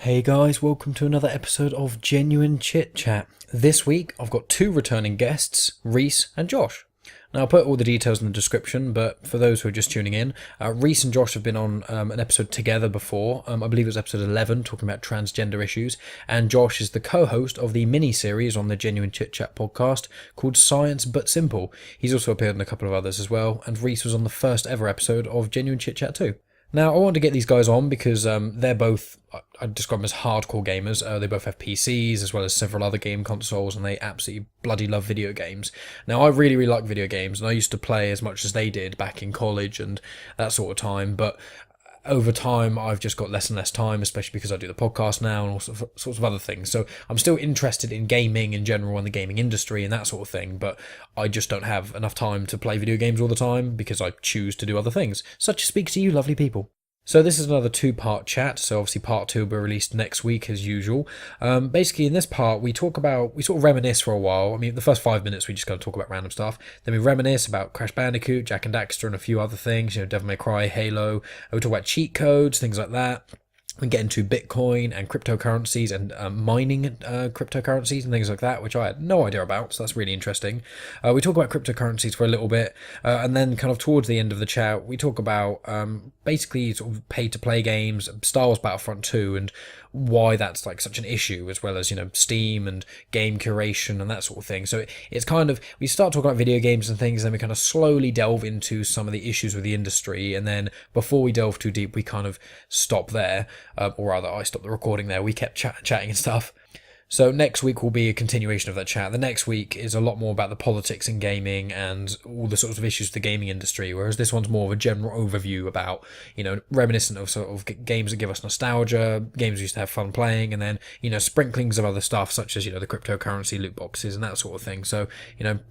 Hey guys, welcome to another episode of Genuine Chit-Chat. This week I've got two returning guests, Rhys and Josh. Now I'll put all the details in the description, but for those who are just tuning in, Rhys and Josh have been on an episode together before. I believe it was episode 11, talking about transgender issues, and Josh is the co-host of the mini-series on the Genuine Chit-Chat podcast called Science But Simple. He's also appeared in a couple of others as well, and Rhys was on the first ever episode of Genuine Chit-Chat too. Now, I wanted to get these guys on because they're both, I'd describe them as hardcore gamers. They both have PCs as well as several other game consoles, and they absolutely bloody love video games. Now, I really like video games, and I used to play as much as they did back in college and that sort of time, but over time, I've just got less and less time, especially because I do the podcast now and all sorts of other things. So I'm still interested in gaming in general and the gaming industry and that sort of thing, but I just don't have enough time to play video games all the time because I choose to do other things, such as speak to you lovely people. So this is another two-part chat, so obviously part two will be released next week as usual. Basically in this part we sort of reminisce for a while. I mean, the first 5 minutes we just kind of talk about random stuff. Then we reminisce about Crash Bandicoot, Jak and Daxter and a few other things, Devil May Cry, Halo. We talk about cheat codes, things like that. We get into Bitcoin and cryptocurrencies and mining cryptocurrencies and things like that, which I had no idea about, so that's really interesting. We talk about cryptocurrencies for a little bit, and then kind of towards the end of the chat, we talk about basically sort of pay-to-play games, Star Wars Battlefront 2, and why that's like such an issue, as well as Steam and game curation and that sort of thing. So it's kind of, we start talking about video games and things, and then we kind of slowly delve into some of the issues with the industry, and then before we delve too deep we kind of stop there, or rather I stopped the recording there. We kept chatting and stuff. So next week will be a continuation of that chat. The next week is a lot more about the politics in gaming and all the sorts of issues with the gaming industry, whereas this one's more of a general overview about, reminiscent of sort of games that give us nostalgia, games we used to have fun playing, and then, sprinklings of other stuff such as, the cryptocurrency loot boxes and that sort of thing. So,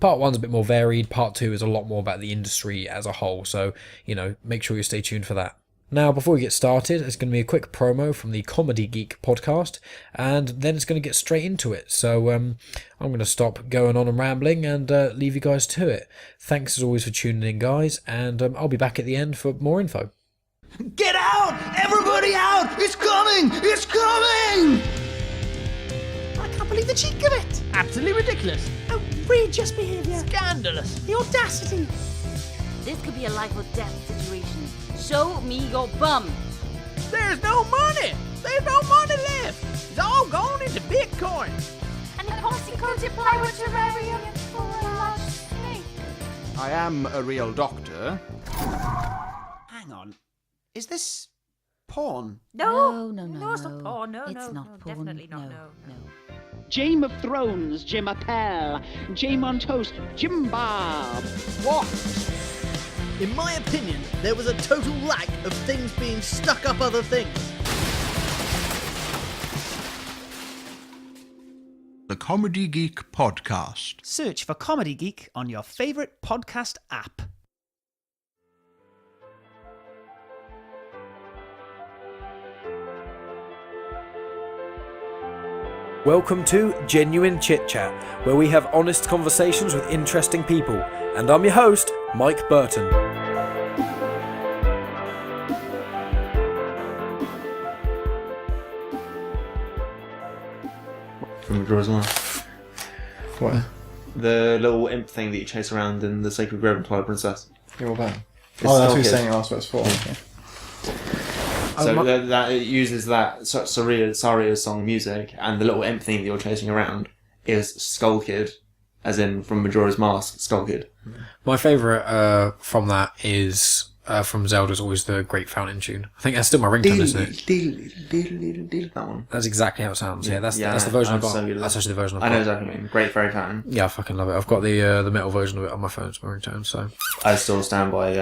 part one's a bit more varied, part two is a lot more about the industry as a whole. So, make sure you stay tuned for that. Now, before we get started, it's going to be a quick promo from the Comedy Geek podcast, and then it's going to get straight into it. So I'm going to stop going on and rambling and leave you guys to it. Thanks as always for tuning in, guys, and I'll be back at the end for more info. Get out! Everybody out! It's coming! It's coming! I can't believe the cheek of it! Absolutely ridiculous. Outrageous behaviour! Scandalous. The audacity! This could be a life or death situation. Show me your bum. There's no money. There's no money left. It's all gone into Bitcoin. And the consequence apply with terrarium for a large snake. I am a real doctor. Hang on. Is this porn? No, It's not porn. No, it's not porn. definitely not. No. Game of Thrones, Jim Appel, Jim on Toast, Jim Bob. What? In my opinion, there was a total lack of things being stuck up other things. The Comedy Geek Podcast. Search for Comedy Geek on your favourite podcast app. Welcome to Genuine Chit-Chat, where we have honest conversations with interesting people. And I'm your host, Mike Burton. From Majora's Mask. What? The little imp thing that you chase around in the Sacred Grove and Twilight Princess. You're all that. It's Oh, that's what you're Skull saying. That's what it's for. Okay. So that it uses that Saria's song music, and the little imp thing that you're chasing around is Skull Kid, as in from Majora's Mask, Skull Kid. My favourite from that is from Zelda's always the Great Fountain tune. I think that's still my ringtone, isn't it? That one. That's exactly how it sounds. Yeah, that's the version I've got. So That's actually the version I've got. I know exactly what you mean. Great Fairy Fountain. Yeah, I fucking love it. I've got the metal version of it on my phone as my ringtone. So I still stand by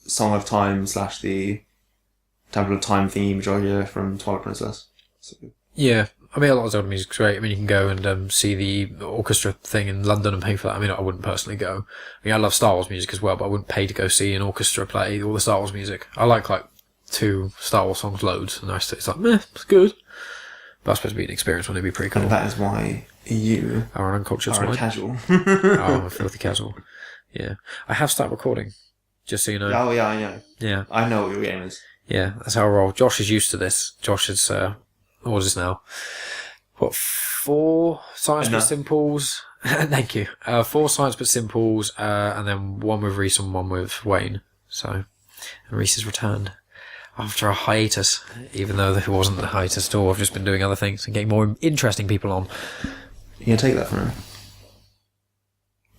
Song of Time / the Temple of Time theme Joya from Twilight Princess. So, yeah, I mean, a lot of Zelda music's great. I mean, you can go and see the orchestra thing in London and pay for that. I mean, I wouldn't personally go. I mean, I love Star Wars music as well, but I wouldn't pay to go see an orchestra play all the Star Wars music. I like 2 Star Wars songs loads, and the rest it's like, meh, it's good. But that's supposed to be an experience, wouldn't it? Be pretty cool. and that is why you Are an uncultured are a swine. casual. Oh, I'm a filthy casual. Yeah. I have started recording, just so you know. Oh yeah, I know. Yeah. I know what your game is. Yeah, that's how I roll. Josh is used to this. Josh is, what is this now? What, 4 science but simples? Thank you. 4 science but simples, and then 1 with Rhys and 1 with Wayne. So, and Rhys has returned after a hiatus, even though there wasn't a hiatus at all. I've just been doing other things and getting more interesting people on. You can take that from him.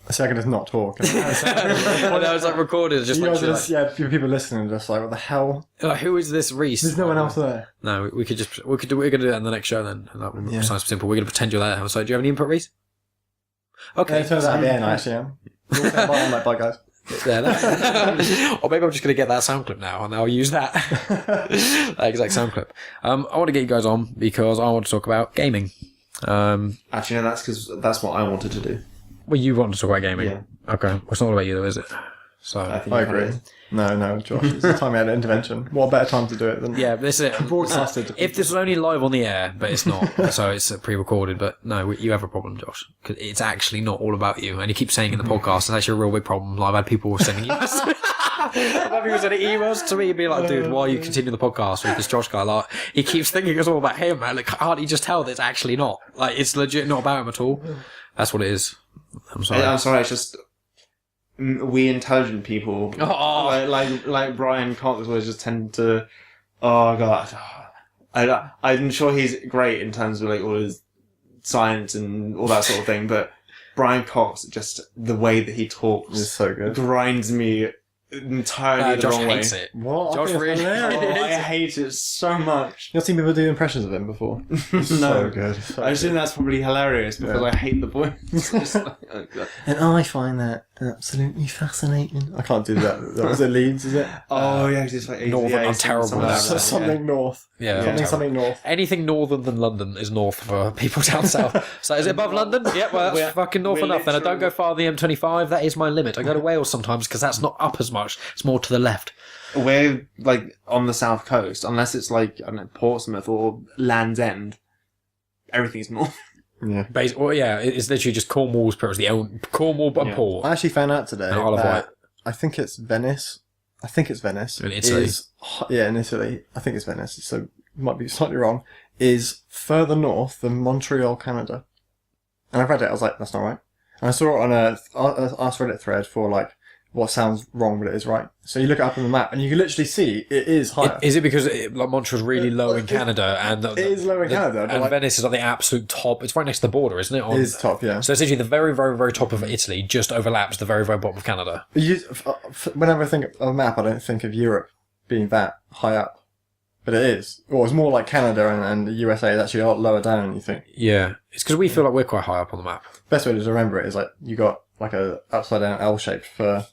So I can just not talk. Well, that was like recorded. Just like, yeah, people listening are just like, what the hell? Like, who is this Rhys? There's no one else there. No, we're gonna do that in the next show then. And that Science Simple. We're gonna pretend you're there. So, do you have any input, Rhys? Okay. Yeah, it turns out at the end, I actually am. I'm like, bye guys. Yeah, or maybe I'm just going to get that sound clip now and I'll use that. That exact sound clip. I want to get you guys on because I want to talk about gaming. Actually, no, that's because that's what I wanted to do. Well, you want to talk about gaming? Yeah. Okay. Well, it's not all about you though, is it? So I agree. No, Josh. It's the time we had an intervention. What better time to do it than this is it. Broadcasted. If this was only live on the air, but it's not, so it's pre-recorded. But no, you have a problem, Josh. 'Cause it's actually not all about you, and you keep saying in the podcast it's actually a real big problem. Like, I've had people sending emails. I've had people sending emails to me and be like, "Dude, why are you continuing the podcast with this Josh guy? Like, he keeps thinking it's all about him, man. Like, can't he just tell that it's actually not? Like, it's legit not about him at all. That's what it is. I'm sorry. It's just we intelligent people, like Brian Cox, always just tend to. Oh god, I'm sure he's great in terms of like all his science and all that sort of thing, but Brian Cox, just the way that he talks, is so good. Grinds me entirely the Josh wrong hates way. it. What? Josh really I hate it so much. You've seen people do impressions of him before? No. So good. I just think that's probably hilarious because I hate the voice. It's like, oh god. And I find that absolutely fascinating. I can't do that. Was it Leeds, is it? Oh yeah, it's like Northern. I'm terrible at that. Something north. Yeah, Something north. Anything northern than London is north for people down south. So is it above London? Yeah, well, that's fucking north enough. Then I don't go far the M25. That is my limit. I go to Wales sometimes because that's not up as much. It's more to the left. We're like on the south coast, unless it's like, I don't know, Portsmouth or Land's End. Everything's north. Yeah. Well, yeah, it's literally just Cornwall's pretty much the Cornwall and Port. I actually found out today And Isle of Wight. I think it's Venice. In Italy. In Italy. I think it's Venice, so might be slightly wrong. Is further north than Montreal, Canada. And I read it, I was like, that's not right. And I saw it on a Ask Reddit thread for like, what sounds wrong but it is right. So you look it up on the map and you can literally see it is higher. Is it because like Montreal's really low in Canada and it is low in Canada, but and like, Venice is on the absolute top. It's right next to the border, isn't it? it is top, yeah. So essentially, the very, very, very top of Italy just overlaps the very, very bottom of Canada. Whenever I think of a map, I don't think of Europe being that high up. But it is. Well, it's more like Canada and the USA is actually a lot lower down than you think. Yeah. It's because we feel like we're quite high up on the map. Best way to remember it is like you got like a upside down L shape for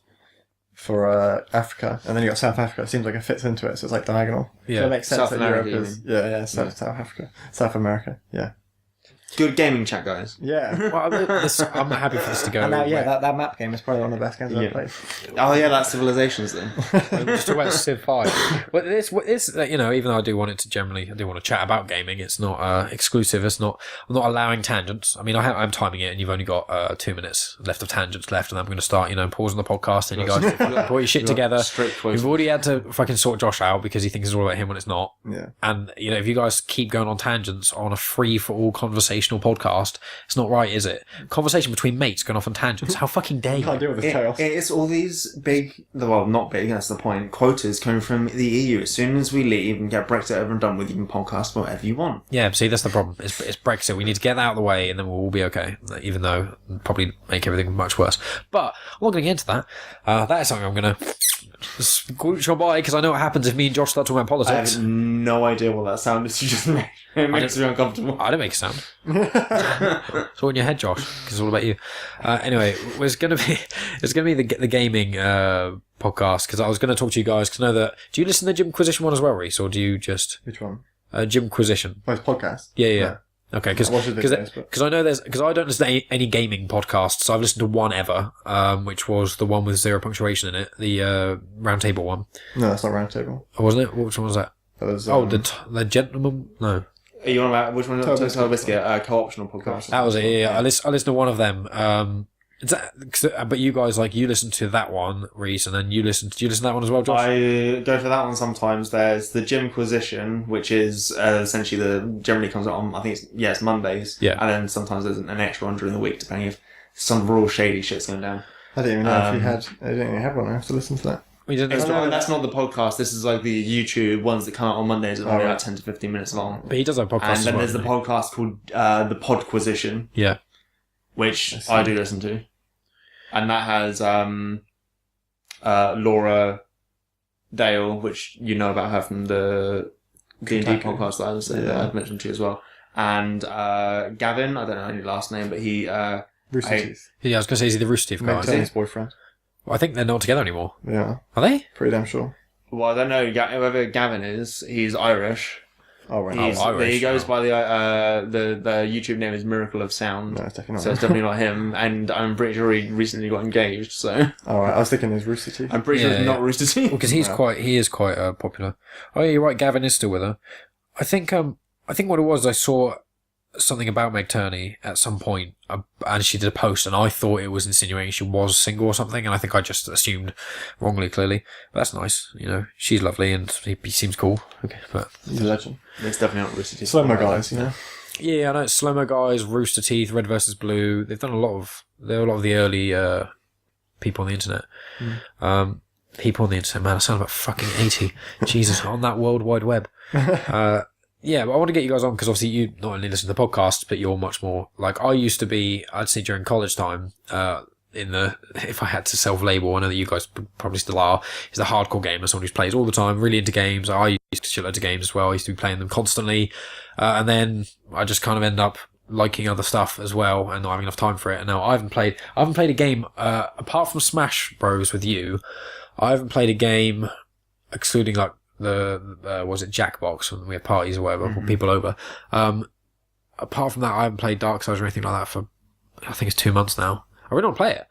Africa, and then you got South Africa. It seems like it fits into it, so it's like diagonal. Yeah. So it makes sense South that America, Europe is South Africa, South America. Yeah. Good gaming chat, guys. Yeah. Well, I'm happy for this to go. And now, that map game is probably one of the best games I've ever played. Oh yeah, that's Civilizations then. Just talk about Civ 5. But this, even though I do want to chat about gaming, it's not exclusive. I'm not allowing tangents. I mean, I'm timing it, and you've only got 2 minutes left of tangents left, and I'm going to start, pausing the podcast, and you guys put your shit together. We've already had to fucking sort Josh out because he thinks it's all about him when it's not. Yeah. And if you guys keep going on tangents on a free for all conversational podcast, it's not right, is it? Conversation between mates going off on tangents. How fucking dare you? Can't deal with this chaos. It's all these big, well, not big, that's the point, quotas coming from the EU. As soon as we leave and get Brexit over and done with, you can podcast whatever you want. Yeah, see, that's the problem. It's Brexit. We need to get that out of the way and then we'll all be okay. Even though it'll probably make everything much worse. But I'm not going to get into that. That is something I'm going to scooch on by because I know what happens if me and Josh start talking about politics. I have no idea what that sound is you just made. It makes me uncomfortable. I don't make a sound. It's all in your head, Josh, because it's all about you. Anyway, it's going to be the gaming podcast because I was going to talk to you guys because I know that. Do you listen to the Jimquisition one as well, Rhys, or do you just Which one? Jimquisition? Oh, it's podcast. Yeah. Okay, because I know because I don't listen to any gaming podcasts. So I've listened to one ever, which was the one with zero punctuation in it, the Roundtable one. No, that's not Roundtable. Oh, wasn't it? Which one was that? That was, the Gentleman. No. Are you on about which one? Total Biscuit, co-optional podcast. That was it. Yeah. I listened to one of them. But you guys, like, you listen to that one, Rhys, and then do you listen to that one as well, Josh? I go for that one sometimes. There's the Gymquisition, which is essentially generally comes out on, I think it's Mondays. Yeah. And then sometimes there's an extra one during the week, depending if some real shady shit's going down. I didn't even know if you had. I didn't even have one. I have to listen to that. That's not the podcast. This is like the YouTube ones that come out on Mondays that are only like 10 to 15 minutes long. But he does have podcasts. And then there's the podcast called the Podquisition. Yeah. Which I do listen to. And that has Laura Dale, which you know about her from the D&D podcast that I've mentioned to you as well. And Gavin, I don't know any last name, but he... Rooster Teeth. Yeah, I was going to say, is he the Rooster Teeth guy? Meg Turney's boyfriend. Well, I think they're not together anymore. Yeah. Are they? Pretty damn sure. Well, I don't know. Whoever Gavin is, he's Irish. Oh, right. Irish. He goes by the YouTube name is Miracle of Sound. No, it's definitely not so him. it's definitely not him. And I'm pretty sure he recently got engaged. So. All right. I was thinking it's Rooster Teeth. I'm pretty sure it's not Rooster Teeth. Because he is quite popular. Oh yeah, you're right. Gavin is still with her. I think what it was, I saw something about Meg Turney at some point, and she did a post, and I thought it was insinuating she was single or something, and I think I just assumed wrongly, clearly. But that's nice, you know. She's lovely, and he seems cool. Okay, but he's a legend. It's definitely not Rooster Teeth. Slow-mo guys, you know. Yeah, I know. Slow-mo guys, Rooster Teeth, Red vs Blue. They've done a lot of the early people on the internet. People on the internet, man. I sound about fucking 80. Jesus, on that World Wide Web. Yeah, but I want to get you guys on because obviously you not only listen to the podcasts, but you're much more like I used to be. I'd say during college time, if I had to self-label, I know that you guys probably still are, is a hardcore gamer, someone who plays all the time, really into games. I used to shit loads of games as well. I used to be playing them constantly, and then I just kind of end up liking other stuff as well and not having enough time for it. And now I haven't played a game apart from Smash Bros with you. I haven't played a game excluding like was it Jackbox when we had parties or whatever, or people over. Apart from that, I haven't played Dark Souls or anything like that for I think it's 2 months now. I really don't play it.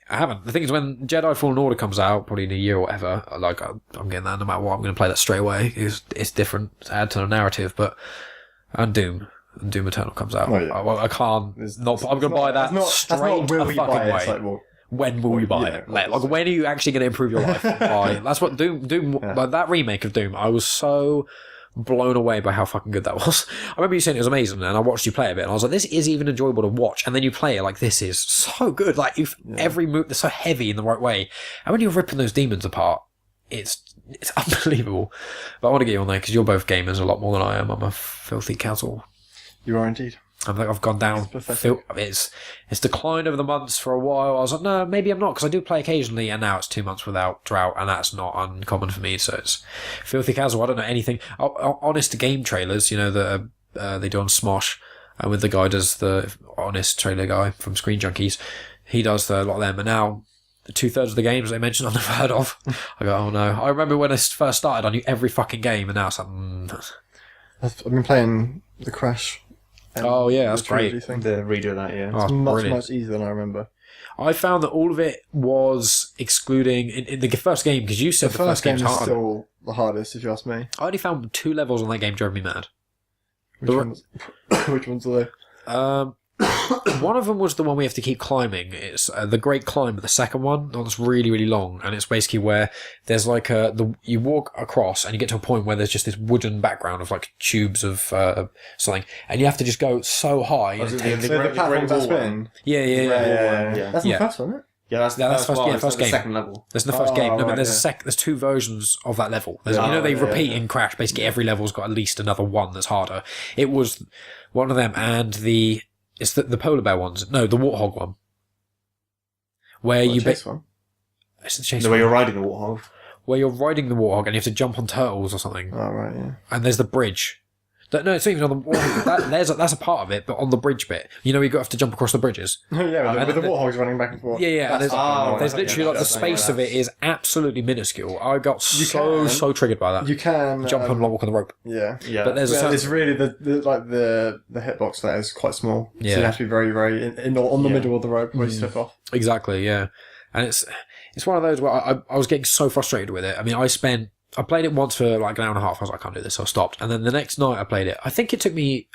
I haven't. The thing is, when Jedi Fallen Order comes out, probably in a year or whatever, like I'm getting that no matter what. I'm going to play that straight away. It's different. It's add to the narrative, but and Doom Eternal comes out. Oh, yeah. I can't. I'm going to buy that straight a fucking way. It's like, well, when will you buy it? Like, when are you actually going to improve your life? That's what Doom, like that remake of Doom, I was so blown away by how fucking good that was. I remember you saying it was amazing, and I watched you play a bit, and I was like, this is even enjoyable to watch. And then you play it, like, this is so good. Like, every move, they're so heavy in the right way. And when you're ripping those demons apart, it's unbelievable. But I want to get you on there, because you're both gamers a lot more than I am. I'm a filthy casual. You are indeed. I've gone down. It's declined over the months for a while. I was like, no, maybe I'm not, because I do play occasionally, and now it's 2 months without drought, and that's not uncommon for me. So it's filthy casual. I don't know anything. Honest game trailers, you know, that they do on Smosh, and with the guy does the honest trailer guy from Screen Junkies. He does a lot of them, and now 2/3 of the games they mentioned I've never heard of. I go, oh no. I remember when I first started, I knew every fucking game, and now it's like, I've been playing the Crash. Oh yeah, that's great. The redo of that, yeah. It's much easier than I remember. I found that all of it was excluding in the first game, because you said the first game is still the hardest, if you ask me. I only found 2 levels on that game drove me mad. Which ones are they? One of them was the one we have to keep climbing. It's the Great Climb, the second one. That's really, really long, and it's basically where there's like you walk across and you get to a point where there's just this wooden background of like tubes of something, and you have to just go so high. The platforms that spin. Yeah. That's in the first one, isn't it? Yeah, that's the first game. Second level. That's in the first game. No, right, but there's 2 versions of that level. They repeat in Crash. Basically, every level's got at least another one that's harder. It was one of them, and it's the polar bear ones. No, the warthog one. Where It's the chase The way you're riding the warthog. Where you're riding the warthog and you have to jump on turtles or something. Oh, right, yeah. And there's the bridge. No, it's not even on the warthog. That's a part of it, but on the bridge bit. You know, you have to jump across the bridges. Yeah, with the warthogs running back and forth. Yeah. And there's literally like the space of it is absolutely minuscule. I got so triggered by that. You can jump and walk on the rope. Yeah. But it's really the hitbox that is quite small. Yeah. So you have to be very, very on the middle of the rope where you slip off. Exactly, yeah. And it's one of those where I was getting so frustrated with it. I mean, I played it once for like an hour and a half. I was like, I can't do this, so I stopped. And then the next night I played it. I think it took me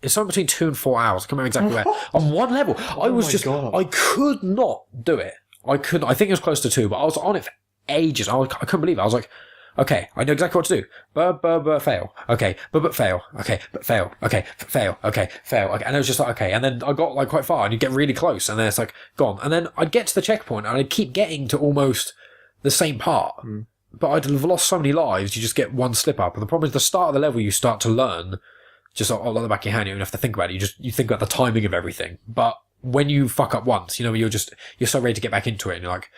it's somewhere between 2 and 4 hours. I can't remember exactly where. On one level, I could not do it. I think it was close to 2, but I was on it for ages. I couldn't believe it. I was like, okay, I know exactly what to do. Fail. Okay, but fail. Okay, but fail. Okay, fail. Okay, fail. Okay, and it was just like, okay. And then I got like quite far, and you get really close, and then it's like gone. And then I'd get to the checkpoint, and I'd keep getting to almost the same part, but I'd have lost so many lives. You just get one slip up, and the problem is the start of the level, you start to learn. Just like the back of your hand, you don't have to think about it. You think about the timing of everything. But when you fuck up once, you're so ready to get back into it, and you're like,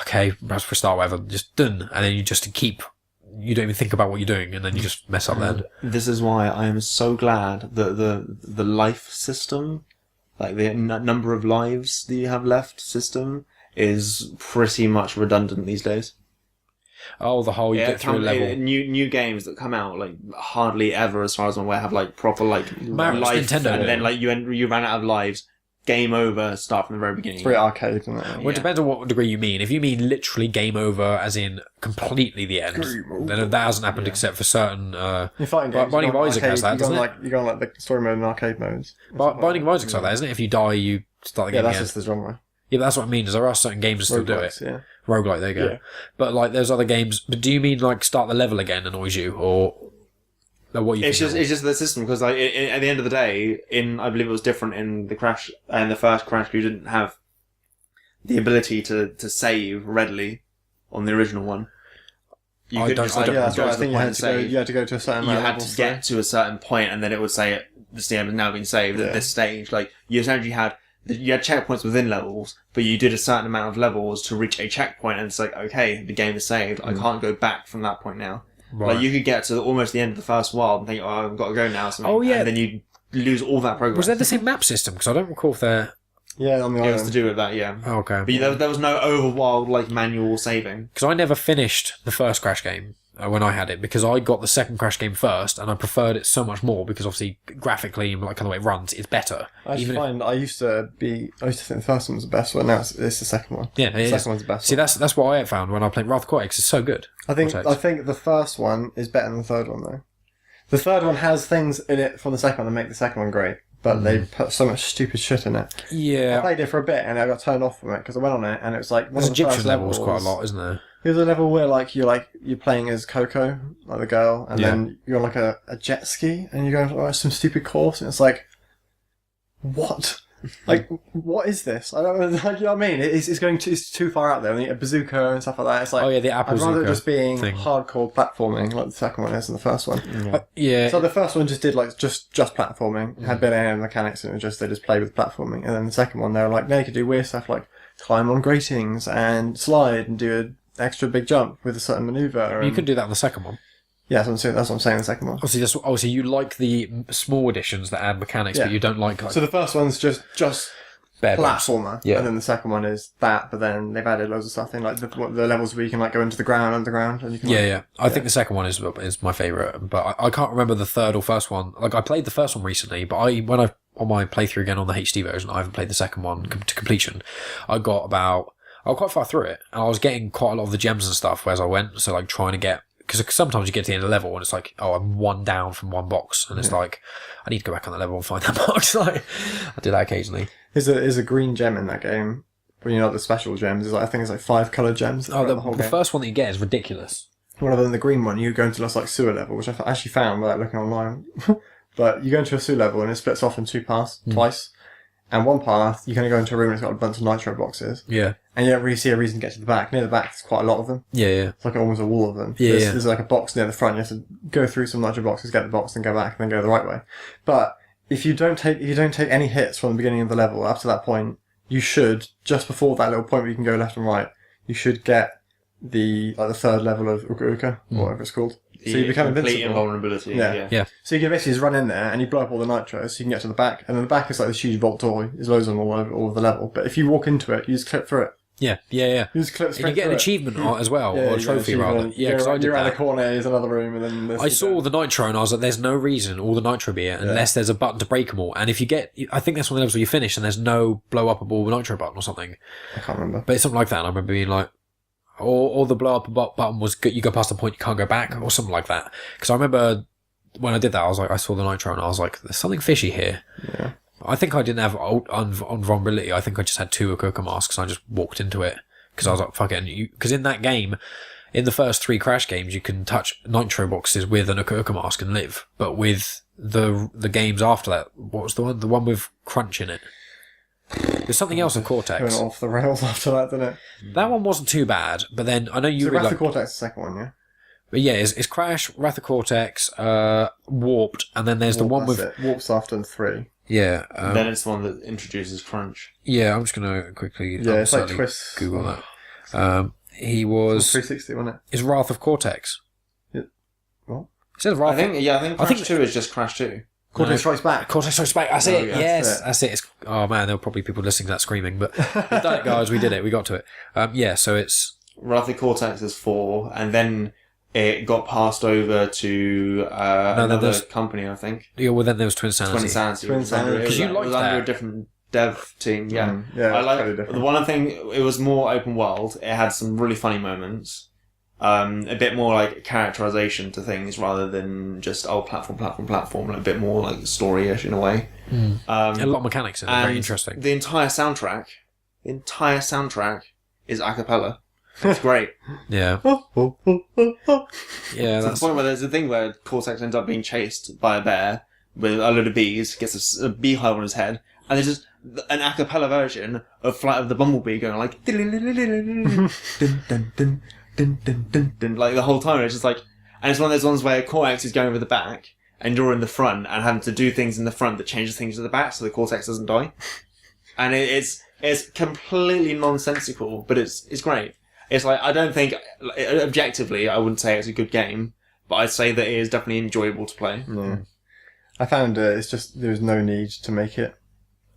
okay, perhaps for start whatever, just done, and then you don't even think about what you're doing, and then you just mess up. Then this is why I am so glad that the life system, like the number of lives that you have left system, is pretty much redundant these days. Oh, the whole you get through a level. New games that come out like hardly ever, as far as I'm aware, have like proper like life, Nintendo, and then like you ran out of lives, game over, start from the very beginning. It's very arcade, isn't it? Well, it depends on what degree you mean. If you mean literally game over, as in completely the end, then that hasn't happened except for certain. In fighting games, Binding of Isaac has that, doesn't it? You go on like the story mode and arcade modes. Binding of Isaac's like that, isn't it? If you die, you start the game that's again. just the genre. Yeah, but that's what I mean. Is there are certain games that still do it. Yeah. Roguelike, there you go. Yeah. But like, there's other games. But do you mean like start the level again annoys you, or what you? It's just the system, because like at the end of the day, I believe it was different in the Crash and the first Crash. You didn't have the ability to save readily on the original one. You I think you had to go to a certain. You had to get to a certain point, and then it would say this game has now been saved at this stage. Like you essentially had checkpoints within levels, but you did a certain amount of levels to reach a checkpoint, and it's like, okay, the game is saved. I can't go back from that point now. Right. Like you could get to almost the end of the first world and think, oh, I've got to go now. Oh yeah, and then you lose all that progress. Was there the same map system? Because I don't recall if they're. Yeah, on the island. It was to do with that, yeah. Oh, okay. But there was no overworld like manual saving. Because I never finished the first Crash game when I had it, because I got the second Crash game first, and I preferred it so much more because obviously graphically and like kind of the way it runs, it's better. I used to think the first one was the best one. Now it's the second one. Yeah, the second one's the best. See, that's what I found when I played Wrath of Cortex. It's so good. I think the first one is better than the third one though. The third one has things in it from the second one that make the second one great, but they put so much stupid shit in it. Yeah, I played it for a bit and I got turned off from it because I went on it and it was like one of the Egyptian levels quite a lot, isn't there? There's a level where you're playing as Coco, like the girl, and then you're on like a jet ski and you're going on some stupid course, and it's like, what? Like, what is this? I don't know. Like, you know what I mean? It's too far out there. And a bazooka and stuff like that. It's like, oh yeah, the Apple I'd rather it just being thing. hardcore platforming, like the second one is, and the first one. Yeah. So the first one just did like just platforming. It had bit of mechanics, and they just played with platforming. And then the second one, they were like, no, you could do weird stuff like climb on gratings and slide and do an extra big jump with a certain maneuver. You could do that in the second one. Yeah, that's what I'm saying. The second one. Obviously, you like the small additions that add mechanics, but you don't like. So the first one's just bare platformer, and then the second one is that. But then they've added loads of stuff in, like the levels where you can like go into the ground, underground, and you can. I think the second one is my favourite, but I can't remember the third or first one. Like I played the first one recently, but on my playthrough again on the HD version, I haven't played the second one to completion. I got quite far through it, and I was getting quite a lot of the gems and stuff as I went. So like trying to get. Because sometimes you get to the end of the level and it's like, oh, I'm one down from one box. And it's like, I need to go back on that level and find that box. Like, I do that occasionally. There's a green gem in that game. But you know, the special gems, I think it's like 5 coloured gems. Oh, the first one that you get is ridiculous. One of them, the green one, you go into this like sewer level, which I actually found without looking online. But you go into a sewer level and it splits off in 2 paths, twice. And one path, you can go into a room and it's got a bunch of nitro boxes. Yeah. And you don't really see a reason to get to the back. Near the back, there's quite a lot of them. Yeah. It's like almost a wall of them. There's like a box near the front. You have to go through some nitro boxes, get the box, and go back, and then go the right way. But if you don't take any hits from the beginning of the level up to that point, you should, just before that little point where you can go left and right, you should get the third level of Uka Uka, or whatever it's called. So you become complete invincible. Invulnerability. Yeah. So you can basically just run in there and you blow up all the nitros so you can get to the back. And then the back is like this huge vault door. There's loads of them all over the level. But if you walk into it, you just clip through it. Yeah. You just clip straight through it. And you get an achievement as well, or a trophy rather. Yeah, because I did that. You're around the corner, there's another room, and then... I saw the nitro and I was like, there's no reason all the nitro be here unless there's a button to break them all. And if you get... I think that's one of the levels where you finish and there's no blow up a ball with nitro button or something. I can't remember. But it's something like that. And I remember being like... Or the blow up button was you go past the point you can't go back, or something like that. Because I remember when I did that, I saw the nitro and I was like, there's something fishy here. Yeah. I think I didn't have vulnerability. I think I just had 2 Akuka masks and I just walked into it because I was like, fuck it. Because in that game, in the first 3 Crash games, you can touch nitro boxes with an Akuka mask and live. But with the games after that, what was the one? The one with Crunch in it. There's something else in Cortex. Went off the rails after that, didn't it? That one wasn't too bad, but then I know you So really Wrath like... of Cortex is the second one, yeah? But yeah, it's Crash, Wrath of Cortex, Warped, and then there's the one with... Warp's after 3. Yeah. Then it's the one that introduces Crunch. Yeah, I'm just going to quickly... Yeah, it's like Twist. Google that. He was... 360, wasn't it? Is Wrath of Cortex. Yeah. What? It says Wrath I think Crash 2 is just Crash 2. Cortex Strikes Back. Cortex Strikes Back, that's it. Yeah, Yes, that's it. Oh man, there were probably people listening to that screaming, but we've done it, guys. We did it. We got to it. Yeah, so it's... Wrath of Cortex is 4, and then it got passed over to another company, I think. Yeah, well then there was Twin Sanity. Twin Sanity. Because you liked it was that. under a different dev team, yeah. Yeah, I like totally different. the one thing. It was more open world. It had some really funny moments. A bit more like characterization to things rather than just platform, like a bit more like story-ish in a way. A lot of mechanics in it, very interesting. The entire soundtrack is a cappella. It's great. Yeah. Oh, Yeah, To the that's... point where there's a thing where Cortex ends up being chased by a bear with a load of bees, gets a beehive on his head, and there's just an a cappella version of Flight of the Bumblebee going like like the whole time. It's just like, and it's one of those ones where Cortex is going over the back and you're in the front and having to do things in the front that changes things to the back so the Cortex doesn't die. And it's completely nonsensical, but it's great. It's like, I don't think, objectively, I wouldn't say it's a good game, but I'd say that it is definitely enjoyable to play. Yeah. I found it's just, there's no need to make it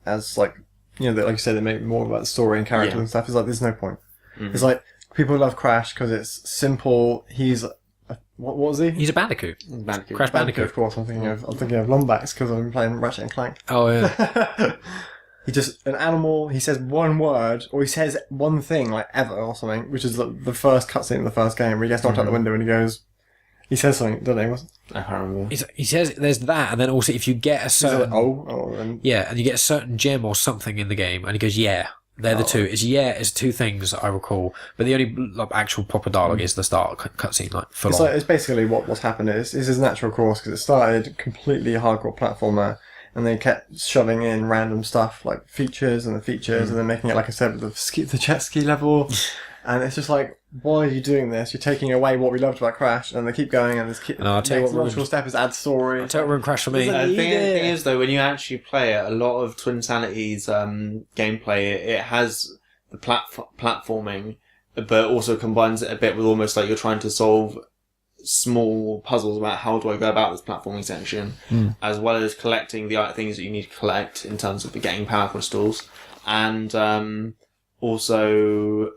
as like, you know, like you said, they make more about the story and characters and stuff. It's like, there's no point. Mm-hmm. It's like, people love Crash because it's simple. He's, what was he? He's a Bandicoot. Bandicoot. Crash Bandicoot. Of course, I'm thinking of Lombax because I've been playing Ratchet and Clank. Oh, yeah. He just, an animal, he says one word, or he says one thing, like ever, or something, which is the first cutscene in the first game, where he gets knocked out the window and he says something, doesn't he? I can't remember. He says there's that, and then also if you get a certain... and Yeah, and you get a certain gem or something in the game, and he goes, yeah, they're the two. It's 2 things I recall, but the only like, actual proper dialogue is the start cutscene, like full on. It's basically what's happened is his natural course, because it started completely hardcore platformer, and they kept shoving in random stuff, like features, and then making it, like I said, with the jet ski level, and it's just like, why are you doing this? You're taking away what we loved about Crash, and they keep going, and I'll tell you what logical step is add story. I'll tell you what ruined Crash for me. The thing is, though, when you actually play it, a lot of Twin Sanity's gameplay, it has the platforming, but also combines it a bit with almost like you're trying to solve small puzzles about how do I go about this platforming section, as well as collecting the things that you need to collect in terms of getting power crystals, and also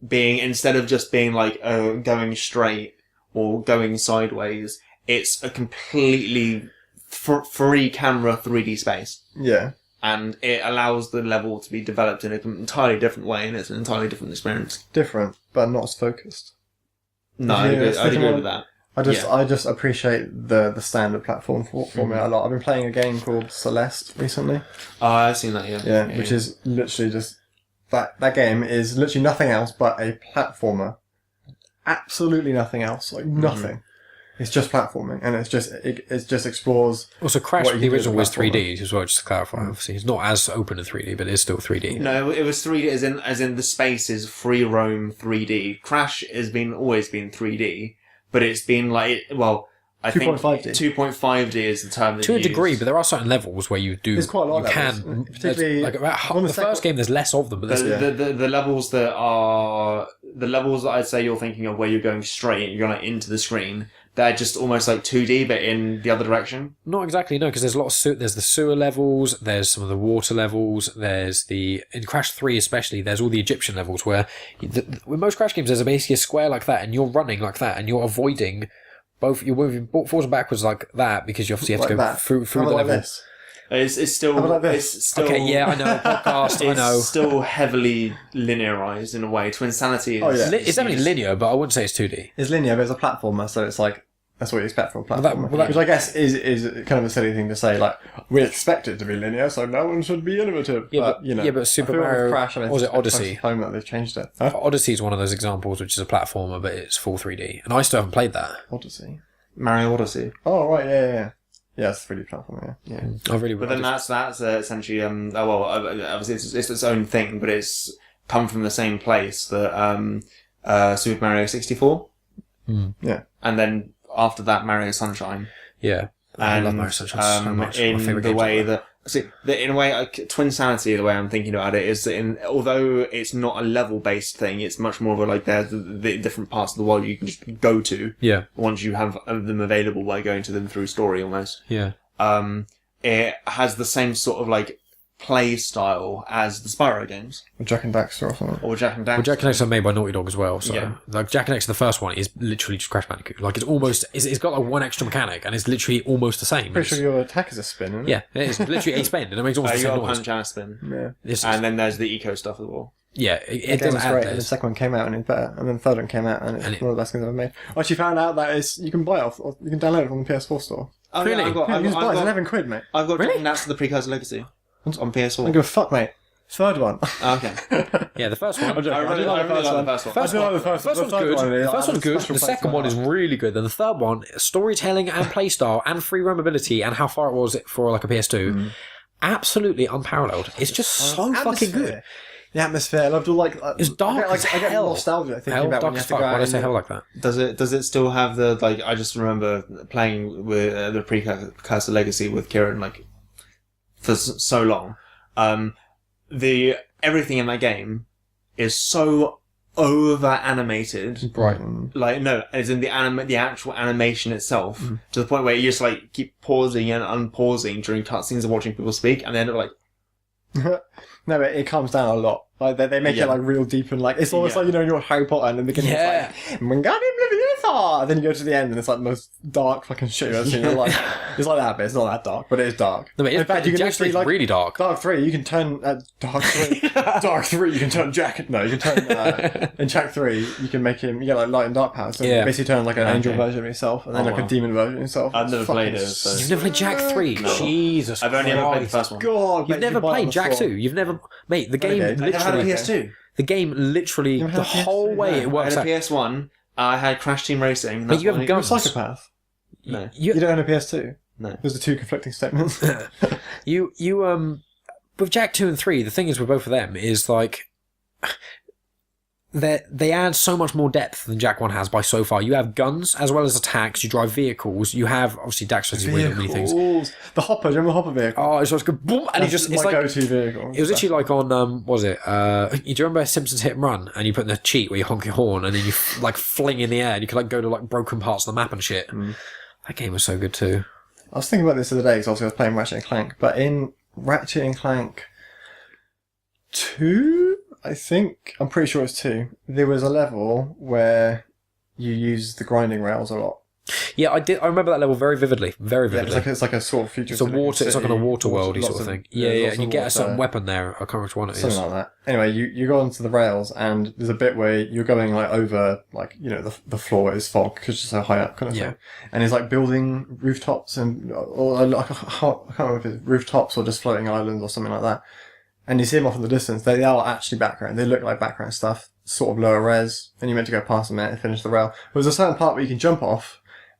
being, instead of just being like going straight or going sideways, it's a completely free camera 3D space. Yeah. And it allows the level to be developed in an entirely different way, and it's an entirely different experience. Different, but not as focused. No, I'd agree with that. I just appreciate the standard platform format a lot. I've been playing a game called Celeste recently. Oh, I've seen that, yeah. Which is literally just... That game is literally nothing else but a platformer. Absolutely nothing else. Like, nothing. It's just platforming, and it just explores... Also, Crash, the original was 3D as well, just to clarify. Obviously, it's not as open in 3D, but it's still 3D. No, it was 3D as in the space is free roam 3D. Crash has always been 3D, but it's been like, well, I think 2.5D is the term. To a degree, but there are certain levels where you do. There's quite a lot of levels. Particularly like the first game, there's less of them. But the levels that I'd say you're thinking of, where you're going straight, you're going into the screen. They're just almost like 2D, but in the other direction. Not exactly, no, because there's a lot of there's the sewer levels, there's some of the water levels, there's in Crash 3 especially, there's all the Egyptian levels where with most Crash games there's basically a square like that, and you're running like that, and you're avoiding you're moving forwards and backwards like that, because you obviously have to go through the level. This? It's still... How about this? It's still... Okay, yeah, I know, podcast, I know. It's still heavily linearized in a way. Twin Sanity is... It's definitely linear, but I wouldn't say it's 2D. It's linear, but it's a platformer, so it's like... That's what you expect from a Well, that- platformer. well, that- which I guess is kind of a silly thing to say. Like, we expect it to be linear, so no one should be innovative. Yeah, but, you know, but Super I feel like with Mario, Crash, I mean, or was it it's Odyssey? home that they've changed it. Huh? Odyssey is one of those examples, which is a platformer, but it's full 3D, and I still haven't played that. Odyssey. Mario Odyssey. Oh right, yeah. Yeah, it's a 3D platform. Yeah. I really. But then that's essentially obviously it's its own thing, but it's come from the same place that Super Mario 64. Yeah. And then after that, Mario Sunshine. Yeah. I And love Mario Sunshine so much. in My favourite the games way ever. in a way, Twin Sanity, the way I'm thinking about it is that although it's not a level based thing, it's much more of a like there's the different parts of the world you can just go to. Yeah. Once you have them available by going to them through story almost. Yeah. It has the same sort of like play style as the Spyro games Or Jak and Daxter or something. or Jak and Daxter. Well, Jak and Daxter are made by Naughty Dog as well, so Yeah. like Jak and Daxter, the first one is literally just Crash Bandicoot. Like it's got like one extra mechanic, and it's literally almost the same. Pretty sure your attack is a spin, isn't it? Yeah, it is literally a spin, and it makes almost the you same got a noise. punch and a spin. Yeah. It's- And then there's the eco stuff as well. yeah, The it game does was add great, and the this. second one came out and it's better, and then the third one came out and it's And it- one of the best things I've ever made. I actually found out that you can buy it or you can download it from the PS4 store. Oh, Really? Yeah, You can just buy it, it's 11 quid, mate. I've got Really? that's the Precursor Legacy on I don't PS4. give a fuck, mate. Third one. Okay. Yeah, the first one. I'm joking. I really like the first one. First I do one, like the first one. one's The third good. one is The first like one's a good. special The place second in one my is heart. really good. Then the third one, storytelling and playstyle and free roamability and how far it was for like a PS2, absolutely unparalleled. It's just so fucking good. The atmosphere, I loved all like It's dark I as get hell. nostalgia thinking Hell, about when dark you as have to fuck. go Why out did I say and- hell like that? Does it still have the like? I just remember playing with the Precursor Legacy with Kieran like for so long. The everything in that game is so over animated. Brighton. Like no, as in the actual animation itself, to the point where you just like keep pausing and unpausing during cutscenes and watching people speak, and then like No, but it calms down a lot. Like they make Yeah. it like real deep and like it's almost Yeah. like you're Harry Potter and in the beginning Yeah. it's like Wingardium Leviosa, and then you go to the end and it's like the most dark fucking shit you've ever seen. You're like it's like that, but it's not that dark, but it is dark. No, but in fact, you can Jack literally Street's like really dark. Dark 3, you can turn Dark 3. Dark 3, you can turn Jack. No, you can turn in Jak 3, you can make him. You get like light and dark powers. So Yeah. you basically turn like an angel version of yourself, and then Oh, like wow. a demon version of yourself. I've never It's played fucking it, so- You've never played Jak 3? Jesus I've only ever played the Christ. first one. God, You've mate, never you buy it on played the Jak store. 2? You've never... Mate, the game Renegade. I had a literally... PS2. The game literally... You The never had a whole PS2? way No. it I works had a out... PS1. I had Crash Team Racing. But you have You're a guns. psychopath. No. You don't own a PS2. No. Those are two conflicting statements. You with Jak 2 and 3, the thing is with both of them is like they add so much more depth than Jak 1 has by so far. You have guns as well as attacks, you drive vehicles, you have obviously Daxter's really many things. Vehicles. The hopper, do you remember the hopper vehicle? Oh, it's just good boom, and That's it's my like go-to vehicle. it was literally like on what was it? You do you remember Simpsons Hit and Run? And you put in the cheat where you honk your horn and then you like fling in the air and you could like go to like broken parts of the map and shit. That game was so good too. I was thinking about this the other day because obviously I was playing Ratchet and Clank, but in Ratchet and Clank 2, I think, I'm pretty sure it's 2, there was a level where you use the grinding rails a lot. Yeah, I remember that level very vividly, very Yeah, vividly. it's like a sort of future. It's a water. It's like on a water worldy sort of thing. Yeah, and you get a certain weapon there. I can't remember which one it is. Something like that. Anyway, you go onto the rails, and there's a bit where you're going like over, like the floor is fog because it's so high up, kind of thing. And it's like building rooftops or like I can't remember if it's rooftops or just floating islands or something like that. And you see them off in the distance. They are actually background. They look like background stuff, sort of lower res. And you're meant to go past them and finish the rail. But there's a certain part where you can jump off.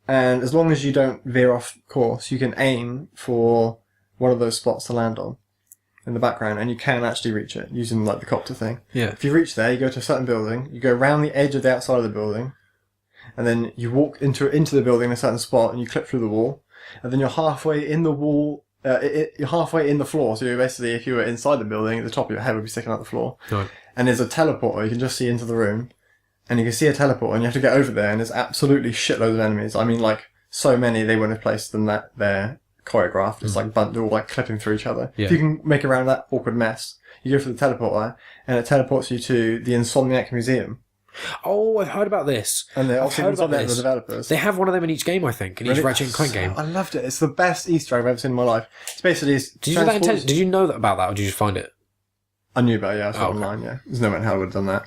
And as long as you don't veer off course, you can aim for one of those spots to land on in the background, and you can actually reach it using like the copter thing. Yeah. If you reach there, you go to a certain building, you go around the edge of the outside of the building, and then you walk into the building in a certain spot, and you clip through the wall, and then you're halfway in the wall. You're halfway in the floor, so you're basically, if you were inside the building, the top of your head would be sticking out the floor. Right. And there's a teleporter you can just see into the room. And you can see a teleporter, and you have to get over there, and there's absolutely shitloads of enemies. I mean, like, so many they wouldn't have placed them that they're choreographed. It's like they're all like clipping through each other. Yeah. If you can make around that awkward mess, you go for the teleporter, and it teleports you to the Insomniac Museum. Oh, I've heard about this. And they're I've obviously heard about Insomniac, the this. developers. They have one of them in each game, I think, in each Really? Ratchet and Clank game. I loved it. It's the best Easter egg I've ever seen in my life. It's basically... Did you know that about that, or did you just find it? I knew about it, yeah. I saw it okay. online, yeah. There's no way in hell I would have done that.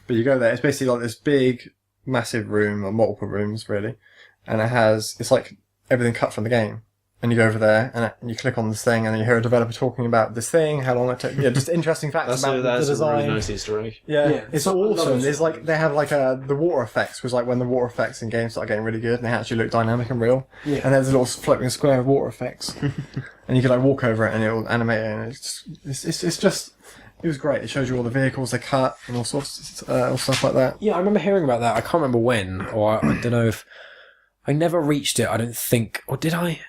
But you go there, it's basically like this big, massive room, or multiple rooms, really. and it's like everything cut from the game. And you go over there, and you click on this thing, and then you hear a developer talking about this thing, how long it took. Yeah, just interesting facts about the design. That's a really nice Easter egg. Yeah, it's awesome. There's like they have like the water effects, because like when the water effects in games start getting really good, and they actually look dynamic and real. Yeah. And there's a little floating square of water effects, and you can like walk over it, and it'll animate it. And it's just. It was great. It shows you all the vehicles they cut and all sorts of stuff like that. Yeah, I remember hearing about that. I can't remember when, or I don't know if I never reached it. I don't think, or did I?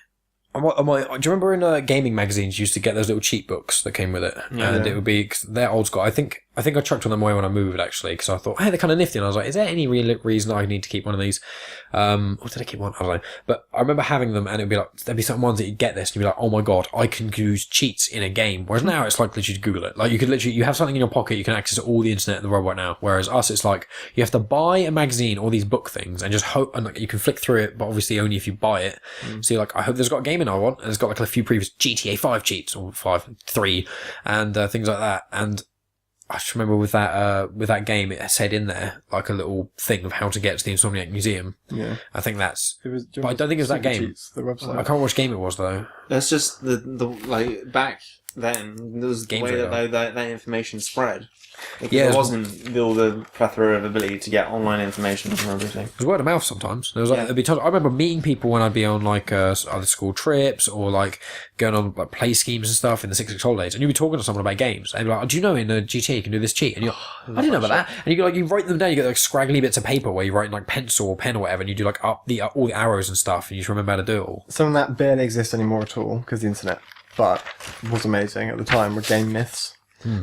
Do you remember in gaming magazines you used to get those little cheat books that came with it? And it would be, cause they're old school. I think I chucked one of them away when I moved, actually, because I thought, hey, they're kind of nifty. And I was like, is there any real reason I need to keep one of these? Or did I keep one? I don't know. But I remember having them, and it would be like, there'd be some ones that you'd get this, and you'd be like, oh my god, I can use cheats in a game. Whereas now it's like literally Google it. Like you could literally, you have something in your pocket, you can access all the internet in the world right now. Whereas us, it's like, you have to buy a magazine or these book things and just hope, and like, you can flick through it, but obviously only if you buy it. So you're like, I hope there's got a game in I want, and it's got like a few previous GTA 5 cheats, or 3, and things like that. And I just remember with that game, it said in there like a little thing of how to get to the Insomniac Museum. Yeah, I think that's. But I don't think it was that game. Cheats, the website. I can't remember which game it was though. That's just the like back then. There was the way that information spread. There wasn't all the plethora of ability to get online information from everything. It was word of mouth sometimes. There was like, there'd be times, I remember meeting people when I'd be on like either school trips or like going on like play schemes and stuff in the 6 holidays, and you'd be talking to someone about games. And they'd be like, oh, do you know in GTA you can do this cheat? And you're I didn't know about that. And you write them down, you get like scraggly bits of paper where you write in like pencil or pen or whatever, and you do like all the arrows and stuff, and you just remember how to do it all. Some of that barely exists anymore at all because the internet, but was amazing at the time were game myths.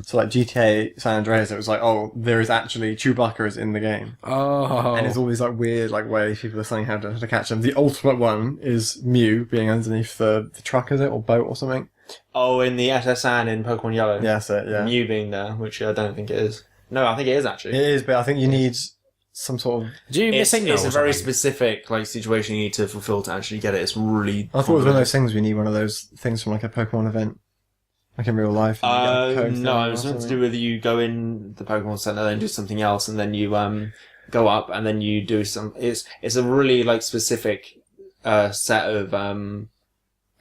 So like GTA San Andreas, it was like, oh, there is actually Chewbacca is in the game. Oh. And it's all these like weird like ways people are saying how to catch them. The ultimate one is Mew being underneath the truck, is it, or boat or something? Oh, in the SSN in Pokemon Yellow. Yeah, that's it, yeah. Mew being there, which I don't think it is. No, I think it is actually. It is, but I think you need some sort of... It's a very specific like situation you need to fulfill to actually get it. It's really... I thought it was one of those things we need one of those things from like a Pokemon event. Like in real life? No, it was meant to do with you go in the Pokemon Center, then do something else, and then you go up, and then you do some... It's a really like specific set of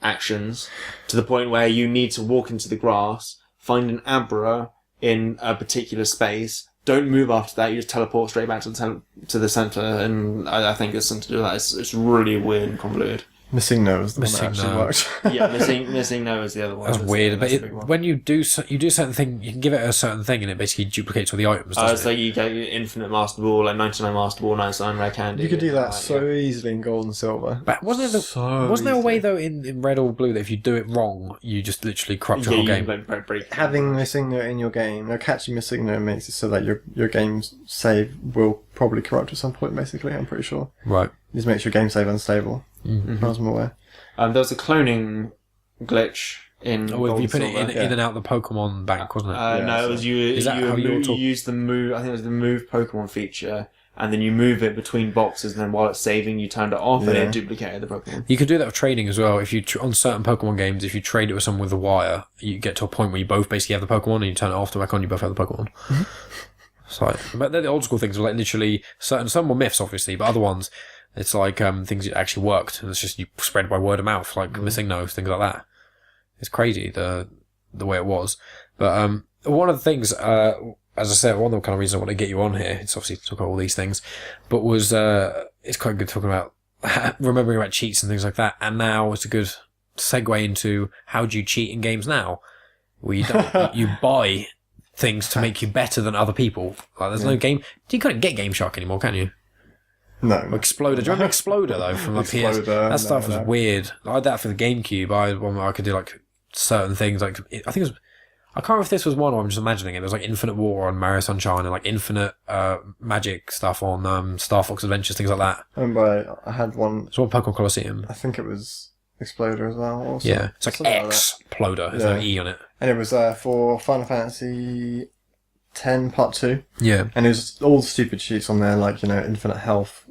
actions to the point where you need to walk into the grass, find an Abra in a particular space, don't move after that, you just teleport straight back to the center, and I think it's something to do with that. It's really weird and convoluted. Missing No is the one that actually worked. Yeah, Missing No is the other one. That's weird, but when you do certain thing, you can give it a certain thing, and it basically duplicates all the items. It's like you get infinite Master Ball, like 99 Master Ball, 99 Rare Candy. You could do that so easily in Gold and Silver. But wasn't there a way though in Red or Blue that if you do it wrong, you just literally corrupt your whole game? Having Missing No in your game, catching Missing No makes it so that your game's save will probably corrupt at some point. Basically, I'm pretty sure. Right. This makes your game save unstable. As far as I'm aware. There was a cloning glitch in. You put it in and out the Pokemon bank, wasn't it? No, it was you use the move. I think it was the move Pokemon feature, and then you move it between boxes, and then while it's saving, you turned it off, and it duplicated the Pokemon. You could do that with trading as well. If you on certain Pokemon games, if you trade it with someone with a wire, you get to a point where you both basically have the Pokemon, and you turn it off to back on, you both have the Pokemon. It's like, but the old school things were like literally some were myths, obviously, but other ones. It's like things that actually worked, and it's just you spread by word of mouth, like Missing No, things like that. It's crazy the way it was. But one of the things, as I said, one of the kind of reasons I want to get you on here, it's obviously to talk about all these things, but was it's quite good talking about remembering about cheats and things like that. And now it's a good segue into how do you cheat in games now, where you don't you buy things to make you better than other people. Like there's no game. You can't get Game Shark anymore, can you? No. Exploder. Do you remember Exploder though from the PS? That stuff was weird. I had that for the GameCube. I could do like certain things. Like I think it was. I can't remember if this was one or I'm just imagining it. There was like Infinite War on Mario Sunshine and like Infinite Magic stuff on Star Fox Adventures, things like that. I remember I had one. It's one Pokemon Colosseum. I think it was Exploder as well. Also. Yeah, it's like Exploder. There's no E on it. And it was for Final Fantasy 10 Part 2. Yeah. And it was all the stupid cheats on there, like, infinite health.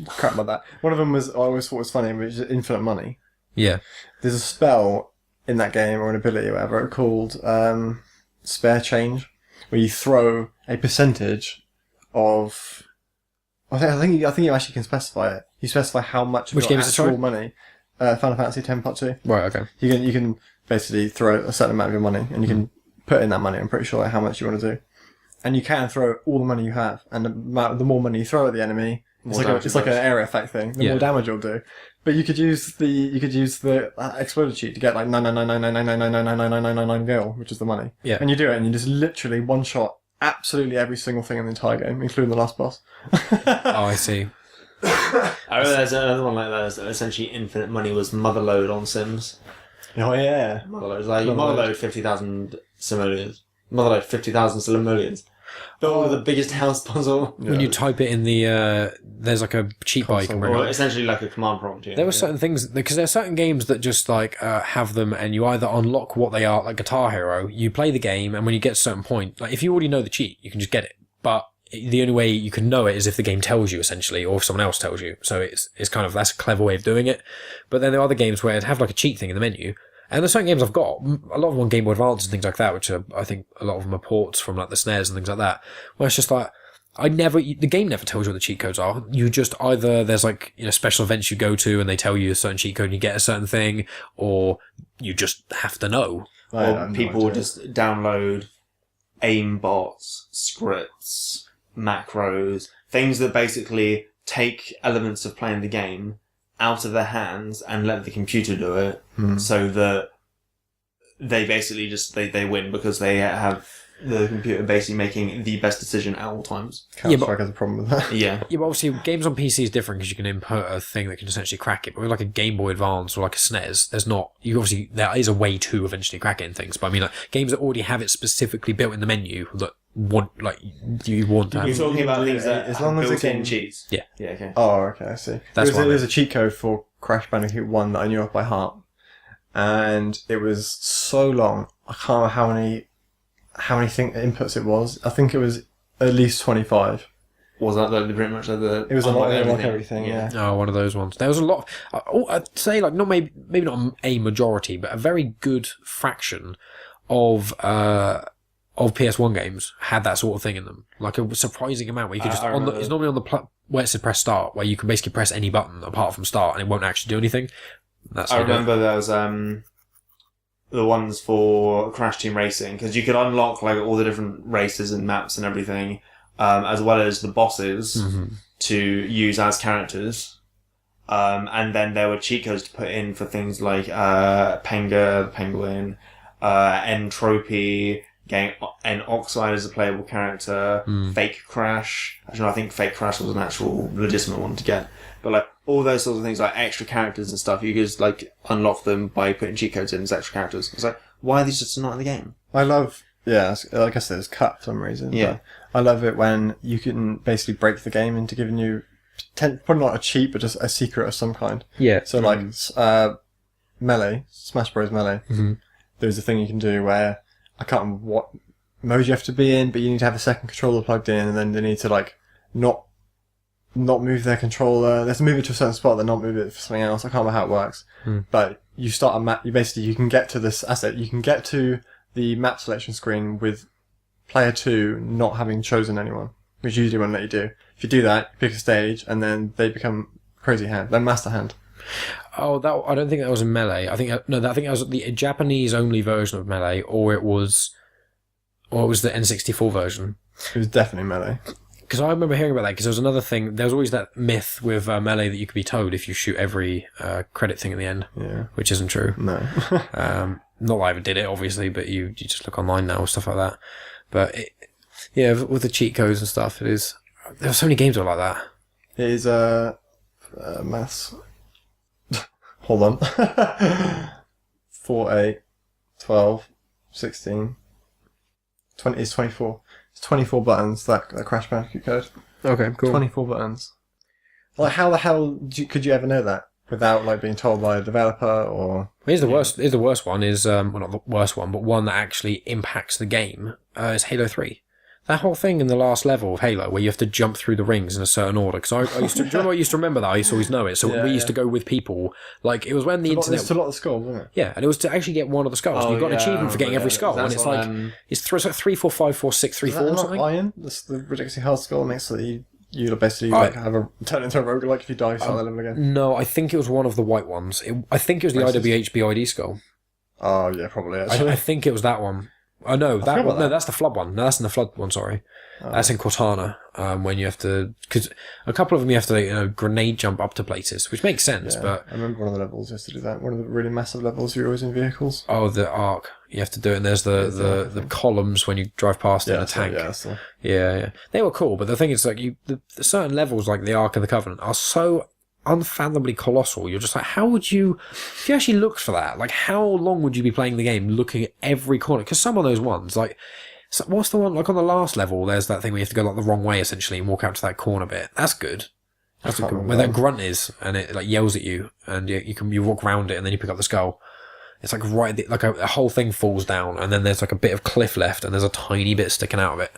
Crap like that. One of them was, I always thought was funny, which is infinite money. Yeah. There's a spell in that game, or an ability or whatever, called Spare Change, where you throw a percentage of... I think you actually can specify it. You specify how much of Which your game is this, actual sorry? money. Final Fantasy X Part 2. Right, okay. You can basically throw a certain amount of your money, and you can put in that money. I'm pretty sure how much you want to do, and you can throw all the money you have, and the more money you throw at the enemy, it's like an area effect thing. The more damage you'll do. But you could use the exploder cheat to get like 9999999999999 gil, which is the money. Yeah. And you do it, and you just literally one shot absolutely every single thing in the entire game, including the last boss. Oh, I see. I remember there's another one like that. Essentially, infinite money was Motherload on Sims. Oh yeah. Motherload, like Motherload 50,000 simoleons. Motherload 50,000 simoleons. Build the biggest house puzzle. When you type it in the there's like a cheat bar you can bring Or up. essentially like a command prompt. Yeah. There were certain things because there are certain games that just like have them, and you either unlock what they are, like Guitar Hero. You play the game, and when you get to a certain point, like if you already know the cheat, you can just get it. But the only way you can know it is if the game tells you, essentially, or if someone else tells you. So it's kind of, that's a clever way of doing it. But then there are other games where it have like a cheat thing in the menu. And there's certain games I've got, a lot of them on Game Boy Advance and things like that, which are, I think a lot of them are ports from like the SNES and things like that, where it's just like, the game never tells you what the cheat codes are. You just either, there's like, special events you go to and they tell you a certain cheat code and you get a certain thing, or you just have to know. Or people just download aimbots, scripts, macros, things that basically take elements of playing the game out of their hands and let the computer do it, so that they basically just they win because they have the computer basically making the best decision at all times. Counter-Strike has a problem with that. Yeah, but obviously games on PC is different because you can input a thing that can essentially crack it. But with like a Game Boy Advance or like a SNES, there's not. There is a way to eventually crack it in things. But I mean, like games that already have it specifically built in the menu that you want to have. You're talking about things that as long as built-in cheats. Yeah. Yeah. Okay. Oh, okay, I see. That's there was a cheat code for Crash Bandicoot 1 that I knew off by heart, and it was so long. I can't remember how many inputs it was. I think it was at least 25. Was that pretty much like the? It was a lot like everything. Yeah. Oh, one of those ones. There was a lot. I'd say like maybe not a majority, but a very good fraction of PS1 games had that sort of thing in them. Like a surprising amount where you could just it's normally on the where it said press start, where you can basically press any button apart from start and it won't actually do anything. I remember there was the ones for Crash Team Racing, because you could unlock like all the different races and maps and everything, as well as the bosses to use as characters. And then there were cheat codes to put in for things like Penga, the penguin, Entropy, getting N-Oxide as a playable character, Fake Crash. Actually, no, I think Fake Crash was an actual legitimate one to get. But like all those sorts of things, like extra characters and stuff, you could just like unlock them by putting cheat codes in as extra characters. It's like, why are these just not in the game? I love, like I said, it's cut for some reason. Yeah. I love it when you can basically break the game into giving you, probably not a cheat, but just a secret of some kind. Yeah. So like Melee, Smash Bros. Melee, there's a thing you can do where, I can't remember what mode you have to be in, but you need to have a second controller plugged in, and then they need to like not move their controller. They have to move it to a certain spot, then not move it for something else. I can't remember how it works. But you start a map. You can get to this asset. You can get to the map selection screen with player 2 not having chosen anyone, which usually won't let you do. If you do that, you pick a stage, and then they become crazy hand. They're master hand. Oh, I don't think that was in Melee. I think that was the Japanese only version of Melee, or it was the N64 version. It was definitely Melee. Because I remember hearing about that, because there was another thing, there was always that myth with Melee that you could be towed if you shoot every credit thing at the end, which isn't true. No. Not that I ever did it, obviously, but you just look online now and stuff like that. But, with the cheat codes and stuff, there's so many games that are like that. It is maths. Hold on. 4, 8, 12, 16, 20, it's 24. It's 24 buttons, that Crash Bandicoot code. Okay, cool. 24 buttons. Like, how the hell could you ever know that without like being told by a developer or? Here's the worst one is, well, not the worst one, but one that actually impacts the game, is Halo 3. That whole thing in the last level of Halo where you have to jump through the rings in a certain order. Because I used to, do you remember I used to remember that? I used to always know it. So we used to go with people. Like, it was when the internet... It's a lot of skulls, wasn't it? Yeah, and it was to actually get one of the skulls. Oh, You got an achievement for getting every skull. And it's like, it's like 3, 4, 5, 4, 6, 3, 4 or something. Iron? That's the ridiculously hard skull makes so that you you basically have a turn into a roguelike if you die, start the level again. No, I think it was one of the white ones. I think it was the IWHB skull. Oh yeah, probably. Actually, I think it was that one. Oh no, that one. No, that's the flood one. No, that's in the flood one. Sorry, that's in Cortana. When you have to, because a couple of them you have to grenade jump up to places, which makes sense. Yeah, but I remember one of the levels used to do that. One of the really massive levels, you're always in vehicles. Oh, the arc. You have to do it, and there's the columns when you drive past in a tank. Yeah. They were cool, but the thing is, like, the certain levels, like the Ark of the Covenant, are so unfathomably colossal. You're just like, how would you, if you actually looked for that, like, how long would you be playing the game looking at every corner? Because some of those ones, like, so what's the one, like on the last level, there's that thing where you have to go like the wrong way essentially and walk out to that corner bit. That's good. That's good. Where that grunt is, and it like yells at you, and you walk around it, and then you pick up the skull. It's like like a whole thing falls down, and then there's like a bit of cliff left, and there's a tiny bit sticking out of it.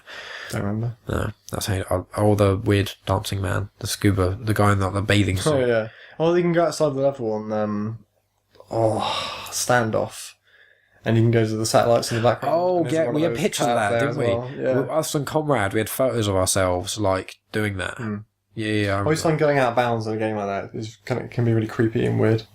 Don't remember. No, that's how. The weird dancing man, the scuba, the guy in the bathing suit. Oh yeah. Oh, you can go outside the level on standoff, and you can go to the satellites in the background. Oh yeah, we had pictures of that, didn't we? Well. Yeah. Us and Comrade, we had photos of ourselves like doing that. Yeah. I always find going out of bounds in a game like that can be really creepy and weird.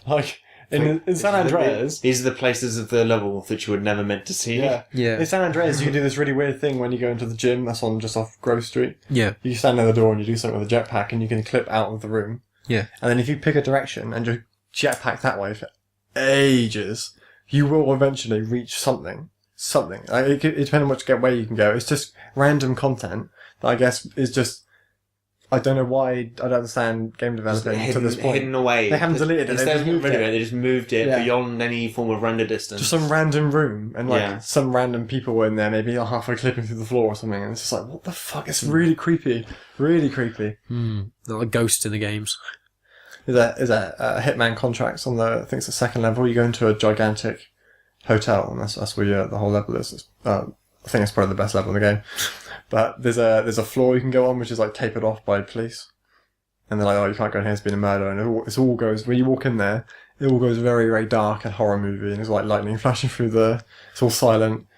Like. In San Andreas... These are the places of the level that you were never meant to see. Yeah. In San Andreas, you can do this really weird thing when you go into the gym that's on just off Grove Street. Yeah. You stand near the door and you do something with a jetpack and you can clip out of the room. Yeah. And then if you pick a direction and just jetpack that way for ages, you will eventually reach something. Like, it depends on which way you can go. It's just random content that I guess is just... I don't know why. I don't understand game developing to this point. Hidden away. They haven't deleted it. Instead of getting rid of it, they just moved it beyond any form of render distance. Just some random room and some random people were in there, maybe halfway clipping through the floor or something. And it's just like, what the fuck? It's really creepy. Really creepy. Like ghosts in the games. Is that Hitman contracts on I think it's the second level. You go into a gigantic hotel, and that's where the whole level is. I think it's probably the best level in the game. But there's a floor you can go on which is like tapered off by police, and they're like, oh, you can't go in here, it's been a murder, and it all goes, when you walk in there, it all goes very, very dark and horror movie, and it's like lightning flashing through it's all silent,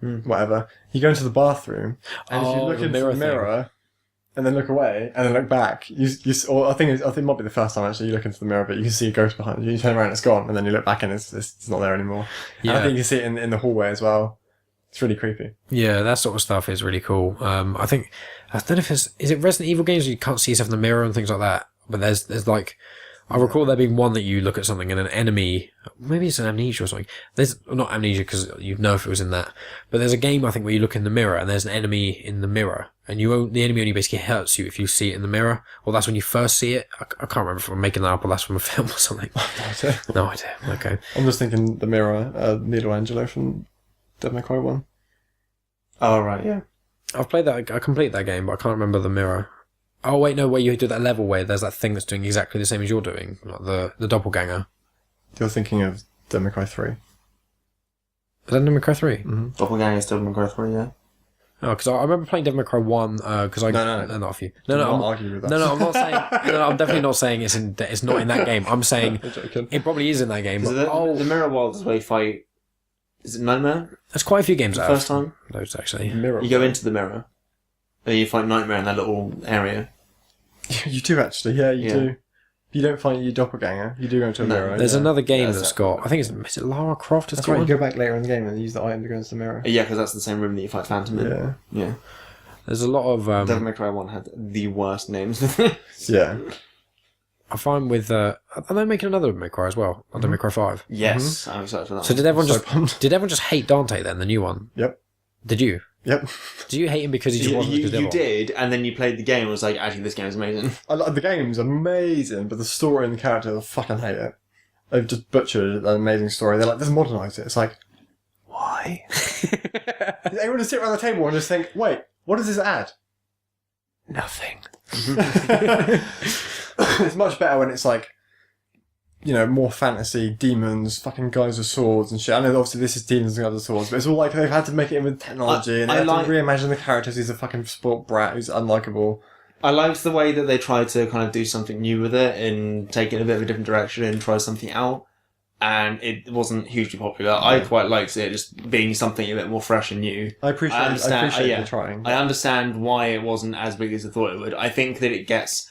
whatever. You go into the bathroom, and if you look into the mirror, and then look away, and then look back, I think it might be the first time actually you look into the mirror, but you can see a ghost behind you. You turn around, it's gone, and then you look back and it's not there anymore. Yeah. And I think you see it in the hallway as well. It's really creepy. Yeah, that sort of stuff is really cool. I don't know if is it Resident Evil games where you can't see yourself in the mirror and things like that. But there's like, I recall there being one that you look at something and an enemy, maybe it's an Amnesia or something. There's not Amnesia because you'd know if it was in that. But there's a game I think where you look in the mirror and there's an enemy in the mirror, and the enemy only basically hurts you if you see it in the mirror. Or that's when you first see it. I can't remember if I'm making that up or that's from a film or something. No idea. Okay. I'm just thinking the mirror, Nilo Angelo from Devil May Cry 1. Oh, right, yeah. I've played that, I completed that game, but I can't remember the mirror. Oh, wait, no, where you do that level where there's that thing that's doing exactly the same as you're doing, like the doppelganger. You're thinking of Devil May Cry 3. Is that Devil May Cry 3? Mm-hmm. Doppelganger is Devil May Cry 3, yeah. Oh, because I remember playing Devil May Cry 1, because I... No. Not a few. I'm not saying... I'm definitely not saying it's not in that game. I'm saying it probably is in that game. But, the Mirror World is where you fight... Is it Nightmare? There's quite a few games out. First time? Those, actually. Mirror. You go into the mirror. And you fight Nightmare in that little area. You do, actually. Yeah, you do. You don't find your doppelganger. You do go into a mirror. There's another game that's got... I think is it Lara Croft? That's right. You go back later in the game and use the item to go into the mirror. Yeah, because that's the same room that you fight Phantom in. Yeah. There's a lot of... Devil May Cry 1 had the worst names. Yeah. I find with... are they making another Devil May Cry as well? Devil May Cry 5? Yes, I'm excited for that. So did everyone just hate Dante then, the new one? Yep. Did you? Yep. Do you hate him because he just wasn't as good as You did, and then you played the game and was like, actually, this game is amazing. The game's amazing, but the story and the characters, I fucking hate it. They've just butchered an amazing story. They're like, let's modernise it. It's like, why? Everyone just sit around the table and just think, wait, what does this add? Nothing. It's much better when it's like, more fantasy, demons, fucking guys with swords and shit. I know obviously this is demons and guys with swords, but it's all like they've had to make it in with technology and they have to reimagine the characters. He's a fucking sport brat who's unlikable. I liked the way that they tried to kind of do something new with it and take it in a bit of a different direction and try something out. and it wasn't hugely popular. I quite liked it just being something a bit more fresh and new. I appreciate you trying. I understand why it wasn't as big as I thought it would. I think that it gets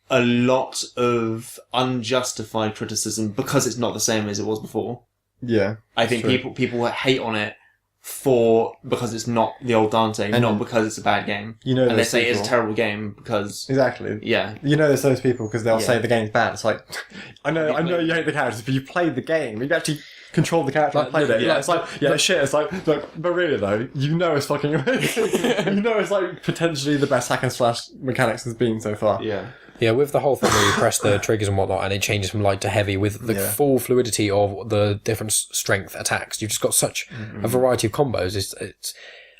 a lot of unjustified criticism because it's not the same as it was before. Yeah. I think people hate on it because it's not the old Dante, and not because it's a bad game. And they say it's a terrible game because... Exactly. Yeah. There's those people because they'll say the game's bad. It's like, I know you hate the characters, but you played the game. You actually controlled the character and played it. Yeah, it's like, shit. It's like, look, but really though, it's fucking amazing. It's like potentially the best hack and slash mechanics there's been so far. Yeah. Yeah, with the whole thing where you press the triggers and whatnot and it changes from light to heavy with the full fluidity of the different strength attacks, you've just got such a variety of combos.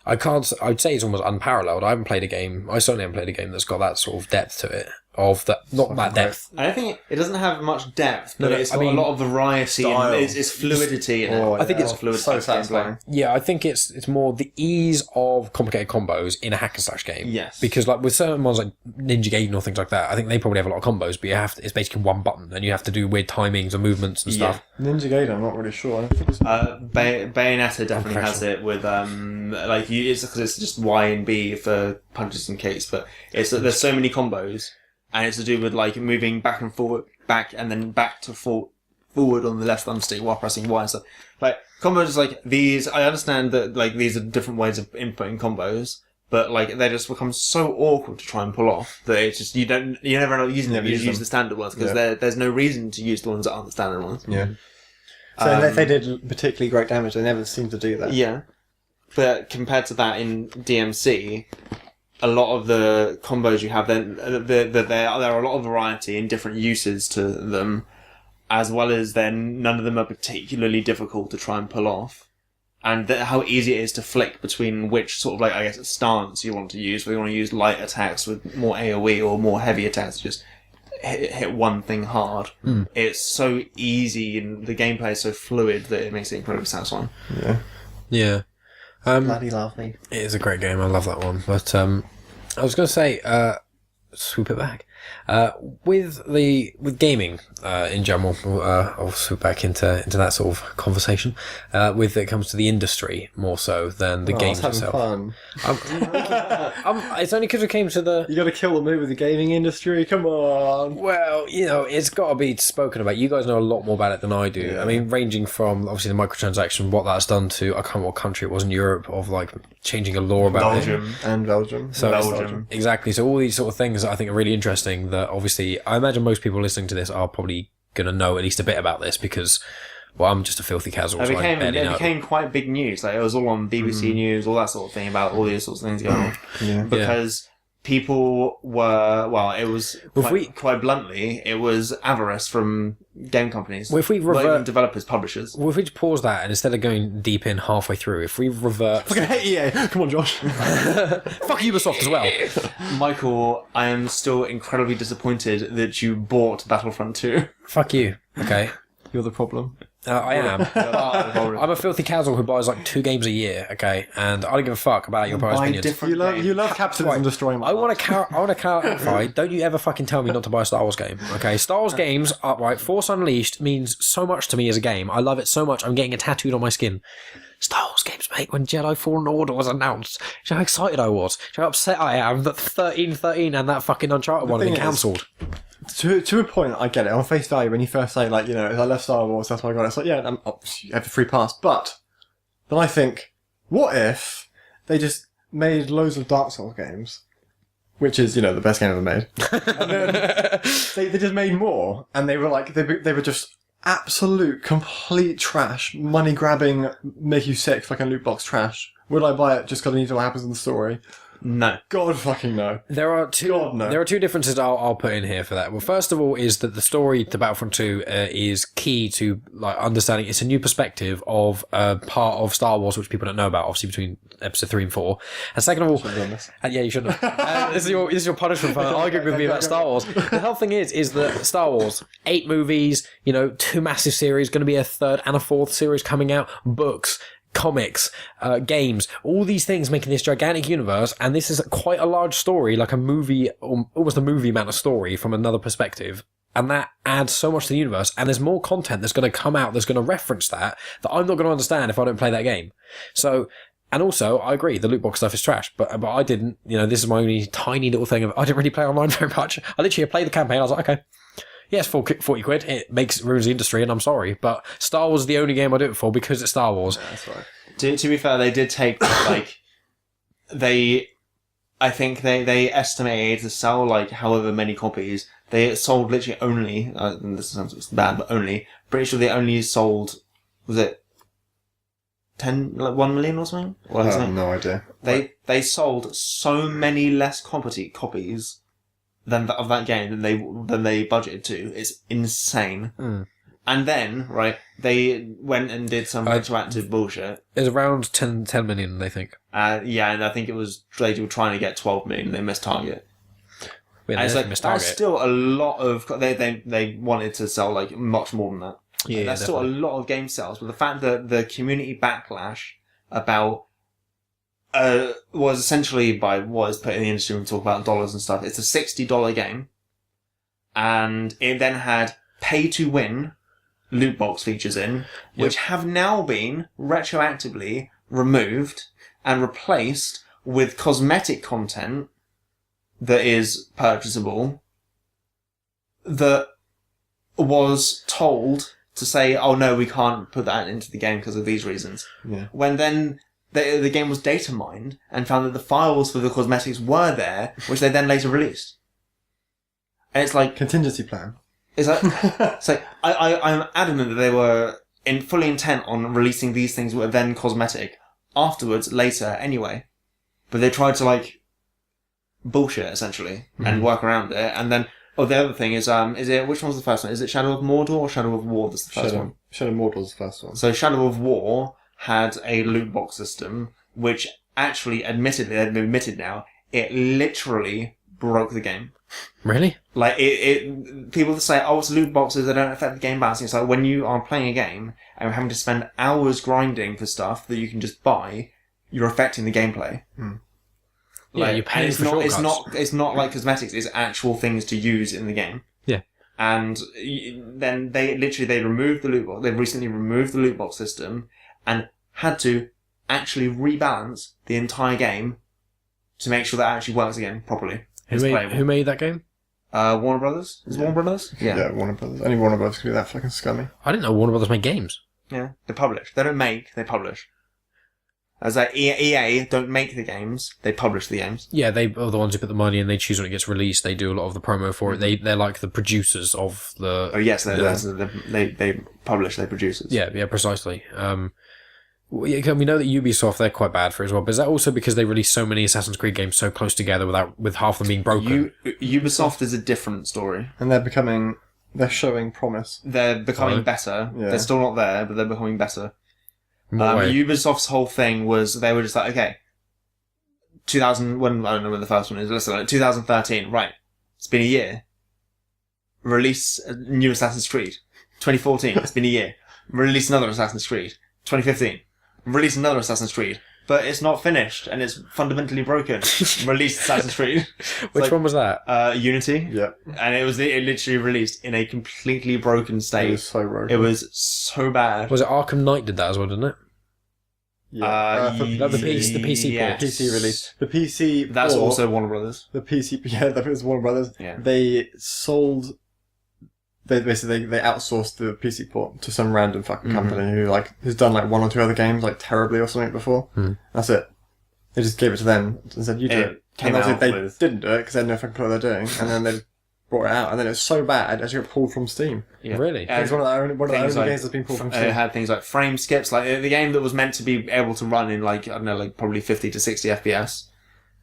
I'd say it's almost unparalleled. I certainly haven't played a game that's got that sort of depth to it. Not that depth. I don't think it doesn't have much depth, but it's got a lot of variety and it's fluidity. I think it's fluid so satisfying. Yeah, I think it's more the ease of complicated combos in a hack and slash game. Yes. Because like with certain ones like Ninja Gaiden or things like that, I think they probably have a lot of combos, but it's basically one button and you have to do weird timings and movements and stuff. Ninja Gaiden, I'm not really sure. I think Bayonetta definitely has it with it's because it's just Y and B for punches and kicks, but there's so many combos. And it's to do with like moving back and forward, back and then back to forward on the left thumbstick while pressing Y and stuff. Like combos like these, I understand that like these are different ways of inputting combos, but like they just become so awkward to try and pull off that it's just you never end up using them. You just use the standard ones because there's no reason to use the ones that aren't the standard ones. Yeah. So if they did particularly great damage, they never seem to do that. Yeah, but compared to that in DMC. A lot of the combos you have, there are a lot of variety and different uses to them, as well as none of them are particularly difficult to try and pull off. And how easy it is to flick between which sort of like, I guess, stance you want to use. Whether you want to use light attacks with more AoE or more heavy attacks, just hit one thing hard. It's so easy and the gameplay is so fluid that it makes it incredibly satisfying. Yeah. Bloody lovely. It is a great game. I love that one. But I was going to say, swoop it back. With gaming in general, I'll swoop back into that sort of conversation. With it comes to the industry more so than the games itself. Fun. It's only because we came to the. You got to kill the mood with the gaming industry. Come on. Well, it's got to be spoken about. You guys know a lot more about it than I do. Yeah. I mean, ranging from obviously the microtransaction, what that's done to I can't remember what country it was in Europe of like changing a law about Belgium. And Belgium. So Belgium. Exactly. So all these sort of things that I think are really interesting. That obviously I imagine most people listening to this are probably going to know at least a bit about this because. Well, I'm just a filthy casual. It became quite big news. Like it was all on BBC News, all that sort of thing about all these sorts of things going on. Because people were it was quite bluntly, it was avarice from game companies. Well, if we not even developers, publishers. Well, if we just pause that and instead of going deep in halfway through, if we revert, fucking hate EA. Come on, Josh. Fuck Ubisoft as well. Michael, I am still incredibly disappointed that you bought Battlefront 2. Fuck you. Okay. You're the problem. I am. I'm a filthy casual who buys like 2 games a year, okay? And I don't give a fuck about your price opinions. You love capitalism destroying my I want to clarify, don't you ever fucking tell me not to buy a Star Wars game, okay? Star Wars games, upright, Force Unleashed means so much to me as a game. I love it so much, I'm getting it tattooed on my skin. Star Wars games, mate, when Jedi Fallen Order was announced. Do you know how excited I was? Do you know how upset I am that 1313 and that fucking Uncharted one have been cancelled? To a point, I get it. On face value, when you first say, like, I left Star Wars, that's why I got it. It's like, yeah, you have the free pass. But then I think, what if they just made loads of Dark Souls games, which is, the best game ever made, and then they just made more, and they were like, they were just absolute, complete trash, money-grabbing, make you sick, fucking loot box trash. Would I buy it just because I need to know what happens in the story? No. God fucking no. There are two differences I'll put in here for that. Well, first of all is that the story to Battlefront 2 is key to like understanding. It's a new perspective of a part of Star Wars which people don't know about, obviously between episode 3 and 4. And second of all, yeah, you shouldn't have. This is your punishment for arguing with me about Star Wars. The whole thing is that Star Wars, 8 movies, 2 massive series, going to be a 3rd and a 4th series coming out, books, comics, games, all these things making this gigantic universe, and this is quite a large story, like a movie, almost a movie amount of story from another perspective. and that adds so much to the universe, and there's more content that's going to come out that's going to reference that I'm not going to understand if I don't play that game. So, and also, I agree, the loot box stuff is trash, but I didn't, this is my only tiny little thing I didn't really play online very much. I literally played the campaign, I was like, okay, yeah, it's 40 quid, it ruins the industry, and I'm sorry, but Star Wars is the only game I do it for because it's Star Wars. Yeah, that's right. To be fair, they did take, I think they estimated to sell, however many copies. They sold literally only, this sounds bad, but only, pretty sure they only sold, was it 1 million or something? I have no idea. They sold so many less copies of that game than they budgeted to. It's insane. Mm. And then, right, they went and did some retroactive bullshit. It's around 10 million, they think. Yeah, and I think it was, they were trying to get 12 million, they missed target. Yeah, and it's that's still a lot of, they wanted to sell, much more than that. Yeah, that's definitely. still a lot of game sales, but the fact that the community backlash about, was essentially by what is put in the industry when we talk about dollars and stuff, it's a $60 game, and it then had pay-to-win loot box features in, which have now been retroactively removed and replaced with cosmetic content that is purchasable that was told to say, oh no, we can't put that into the game because of these reasons. Yeah. When then the game was data mined and found that the files for the cosmetics were there, which they then later released. And it's like... Contingency plan. It's like, I'm adamant that they were fully intent on releasing these things that were then cosmetic afterwards, later, anyway. But they tried to, bullshit, essentially, and work around it. And then, the other thing is which one's the first one? Is it Shadow of Mordor or Shadow of War that's the first one? Shadow of Mordor was the first one. So Shadow of War had a loot box system, which actually, admittedly, they've admitted now, it literally broke the game. Really? People that say, oh, it's loot boxes, they don't affect the game balance. It's like when you are playing a game and you're having to spend hours grinding for stuff that you can just buy, you're affecting the gameplay. Yeah, you're paying for shortcuts. It's not like cosmetics, it's actual things to use in the game. Yeah. And then they removed the loot box. They've recently removed the loot box system and had to actually rebalance the entire game to make sure that it actually works again properly. Who made that game? Warner Brothers? Is it Warner Brothers? Yeah, Warner Brothers. Only Warner Brothers can be that fucking scummy. I didn't know Warner Brothers made games. Yeah, they publish. They don't make, they publish. As EA don't make the games, they publish the games. Yeah, they are the ones who put the money in, they choose when it gets released, they do a lot of the promo for it. They're like the producers of the... Oh yes, they publish, they produce it. Yeah, precisely. We know that Ubisoft, they're quite bad for it as well, but is that also because they release so many Assassin's Creed games so close together with half of them being broken? Ubisoft is a different story. And they're showing promise. They're becoming better. Yeah. They're still not there, but they're becoming better. Way. Ubisoft's whole thing was, they were just like, okay, I don't know when the first one is, let's say 2013, right, it's been a year. Release a new Assassin's Creed. 2014, it's been a year. Release another Assassin's Creed. 2015, release another Assassin's Creed. But it's not finished, and it's fundamentally broken. Release Assassin's Creed. Which one was that? Unity. Yeah. And it literally released in a completely broken state. It was so broken. It was so bad. Was it Arkham Knight did that as well, didn't it? Yeah. the PC yes. port. PC release. The PC. That's port, also Warner Brothers. The PC. Yeah, that was Warner Brothers. Yeah. They sold. They outsourced the PC port to some random fucking company who has done one or two other games terribly or something before. That's it. They just gave it to them and said, "You do it." And they didn't do it because they had no fucking clue what they're doing, and then they brought it out, and then it was so bad it actually got pulled from Steam. Yeah. Really? It's one of the only games that's been pulled from Steam. It had things like frame skips, the game that was meant to be able to run in probably 50 to 60 FPS,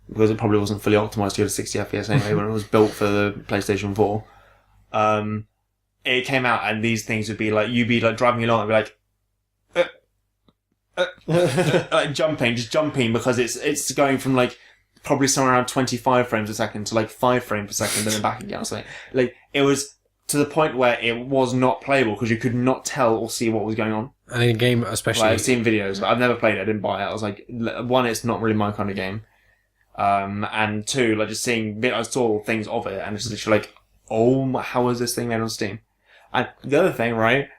because it probably wasn't fully optimized to go to 60 FPS anyway when it was built for the PlayStation 4. It came out and these things would be you'd be driving along and be jumping because it's going from probably somewhere around 25 frames a second to 5 frames per second and then back again. So it was to the point where it was not playable because you could not tell or see what was going on. And in a game especially... I've seen videos, but I've never played it, I didn't buy it. I was like, one, it's not really my kind of game. And two, just seeing, I saw things of it and it's literally oh, how is this thing made on Steam? And the other thing, right?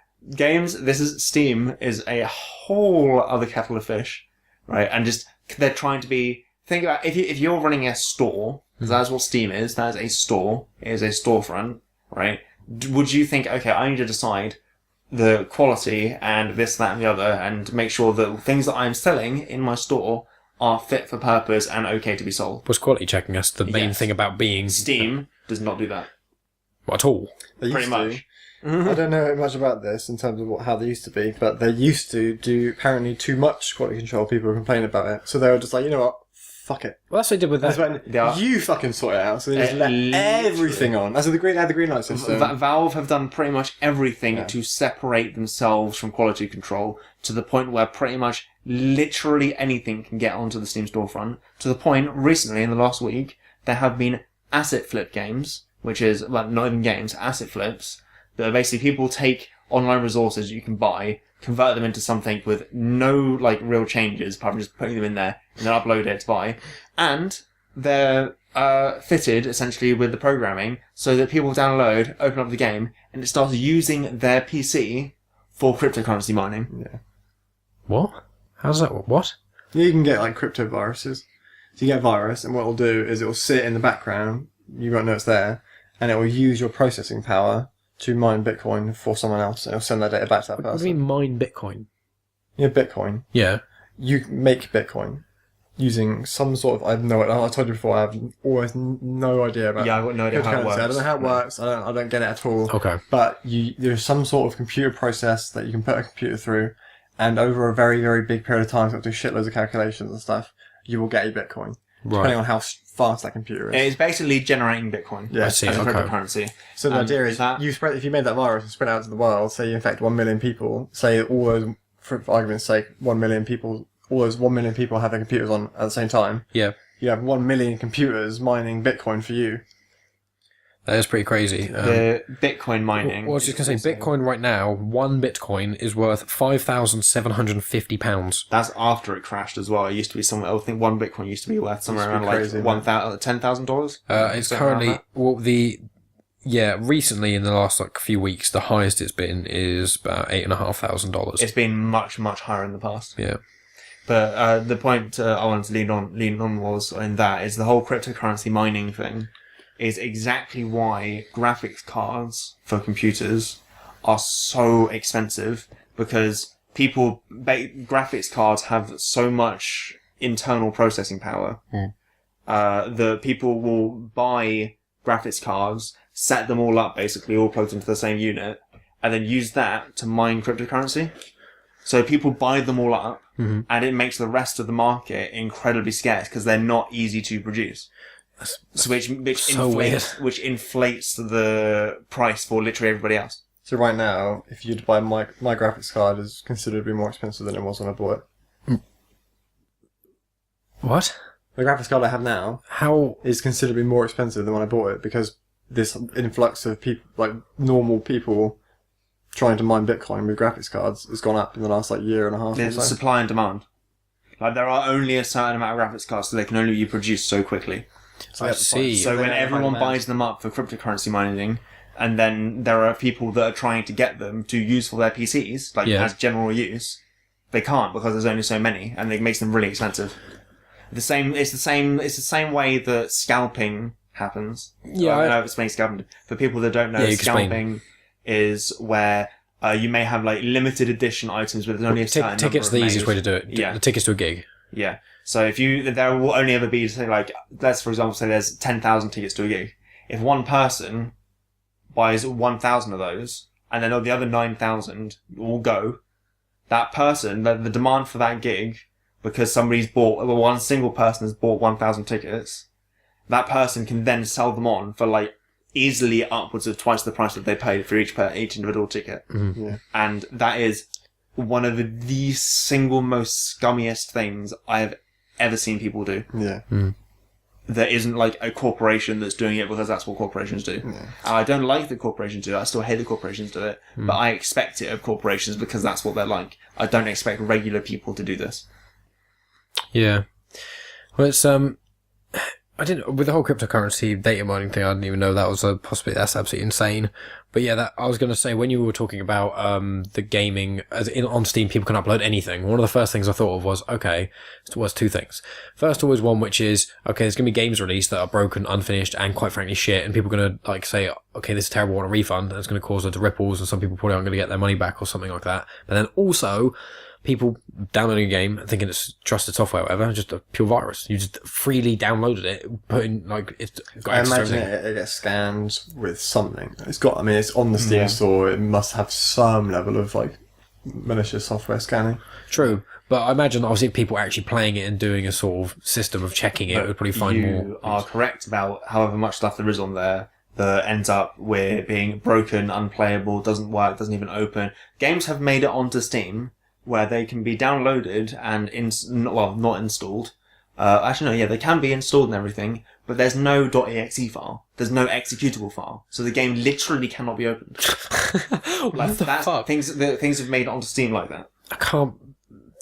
Steam is a whole other kettle of fish, right? And just, they're trying to be, think about, if you're running a store, because that's what Steam is, that is a store, it is a storefront, right? Would you think, okay, I need to decide the quality and this, that, and the other, and make sure that things that I'm selling in my store are fit for purpose and okay to be sold? Was quality checking us the main thing about being... Steam does not do that. At all? Pretty much. I don't know much about this in terms of how they used to be, but they used to do apparently too much quality control. People were complaining about it, so they were just like, you know what, fuck it. Well, that's what they did with that. When you fucking sort it out, so they just let everything on. That's the green light system. Valve have done pretty much everything to separate themselves from quality control to the point where pretty much literally anything can get onto the Steam storefront. To the point, recently, in the last week, there have been asset flip games, which is, well, not even games, asset flips, that basically people take online resources you can buy, convert them into something with no, like, real changes, apart from just putting them in there, and then upload it to buy. And they're fitted, essentially, with the programming, so that people download, open up the game, and it starts using their PC for cryptocurrency mining. Yeah. What? How's that? What? You can get, like, crypto viruses. So you get a virus, and what it'll do is it'll sit in the background, you won't know it's there, and it will use your processing power to mine Bitcoin for someone else, and it'll send that data back to that person. What do you mean mine Bitcoin? Yeah, Bitcoin. Yeah. You make Bitcoin using some sort of, I told you before, I have always no idea about I've got no idea how it works. I don't know how it works, I don't get it at all. Okay. But there's some sort of computer process that you can put a computer through, and over a very, very big period of time, so it'll do shitloads of calculations and stuff, you will get a Bitcoin. Right. Depending on how fast that computer is. It's basically generating Bitcoin. Yeah, I see. As a Okay. cryptocurrency. So the idea is, if you made that virus and spread it out to the world, say you infect 1 million people, say all those, for argument's sake, 1 million people, all those 1 million people have their computers on at the same time. Yeah. You have 1 million computers mining Bitcoin for you. That is pretty crazy. The Bitcoin mining. Well, I was just going to say, Bitcoin right now, one Bitcoin is worth £5,750. That's after it crashed as well. It used to be somewhere, I think one Bitcoin used to be worth somewhere around crazy, like $10,000. It's currently, recently in the last few weeks, the highest it's been is about $8,500. It's been much, much higher in the past. Yeah. But the point I wanted to lean on was in that is the whole cryptocurrency mining thing is exactly why graphics cards for computers are so expensive, because graphics cards have so much internal processing power. The people will buy graphics cards, set them all up basically, all plugged into the same unit, and then use that to mine cryptocurrency. So people buy them all up, and it makes the rest of the market incredibly scarce because they're not easy to produce. Which inflates the price for literally everybody else. So right now, if you'd buy my graphics card is considerably more expensive than it was when I bought it. What? The graphics card I have now is considerably more expensive than when I bought it, because this influx of people, like normal people, trying to mine Bitcoin with graphics cards has gone up in the last year and a half. There's or so. supply and demand. There are only a certain amount of graphics cards, so they can only be produced so quickly. I see. So when everyone buys them up for cryptocurrency mining, and then there are people that are trying to get them to use for their PCs, as general use, they can't because there's only so many, and it makes them really expensive. It's the same way that scalping happens. Yeah, I don't know if explaining scalping. For people that don't know, scalping is where you may have limited edition items, but there's only a certain tickets. Number The of easiest way to do it. Yeah, the tickets to a gig. Yeah. So there will only ever be, say, let's for example say there's 10,000 tickets to a gig. If one person buys 1,000 of those, and then the other 9,000 all go, that person, the demand for that gig, because one single person has bought 1,000 tickets, that person can then sell them on for easily upwards of twice the price that they paid for each individual ticket. Mm-hmm. Yeah. And that is one of the single most scummiest things I have ever seen people do. Yeah. There isn't a corporation that's doing it because that's what corporations do. Yeah. And I don't like the corporations do it. I still hate the corporations do it. But I expect it of corporations because that's what they're like. I don't expect regular people to do this. Yeah. Well, it's I didn't, with the whole cryptocurrency data mining thing, I didn't even know that was a possibility. That's absolutely insane. But yeah, I was going to say, when you were talking about the gaming, on Steam, people can upload anything. One of the first things I thought of was, okay, it was two things. First, always one which is, okay, there's going to be games released that are broken, unfinished, and quite frankly shit, and people are going to like say, okay, this is terrible, I want a refund, and it's going to cause loads of ripples, and some people probably aren't going to get their money back or something like that. But then also, people downloading a game and thinking it's trusted software or whatever, just a pure virus. You just freely downloaded it, put in, like, it's got I access to imagine everything. it gets scanned with something. It's got, I mean, it's on the Steam store. It must have some level of, like, malicious software scanning. True. But I imagine, obviously, if people actually playing it and doing a sort of system of checking it, would probably find more. You are correct about however much stuff there is on there that ends up with being broken, unplayable, doesn't work, doesn't even open. Games have made it onto Steam where they can be downloaded and not installed. Actually, no, yeah, they can be installed and everything, but there's no .exe file. There's no executable file, so the game literally cannot be opened. What the fuck? Things have made it onto Steam like that. I can't.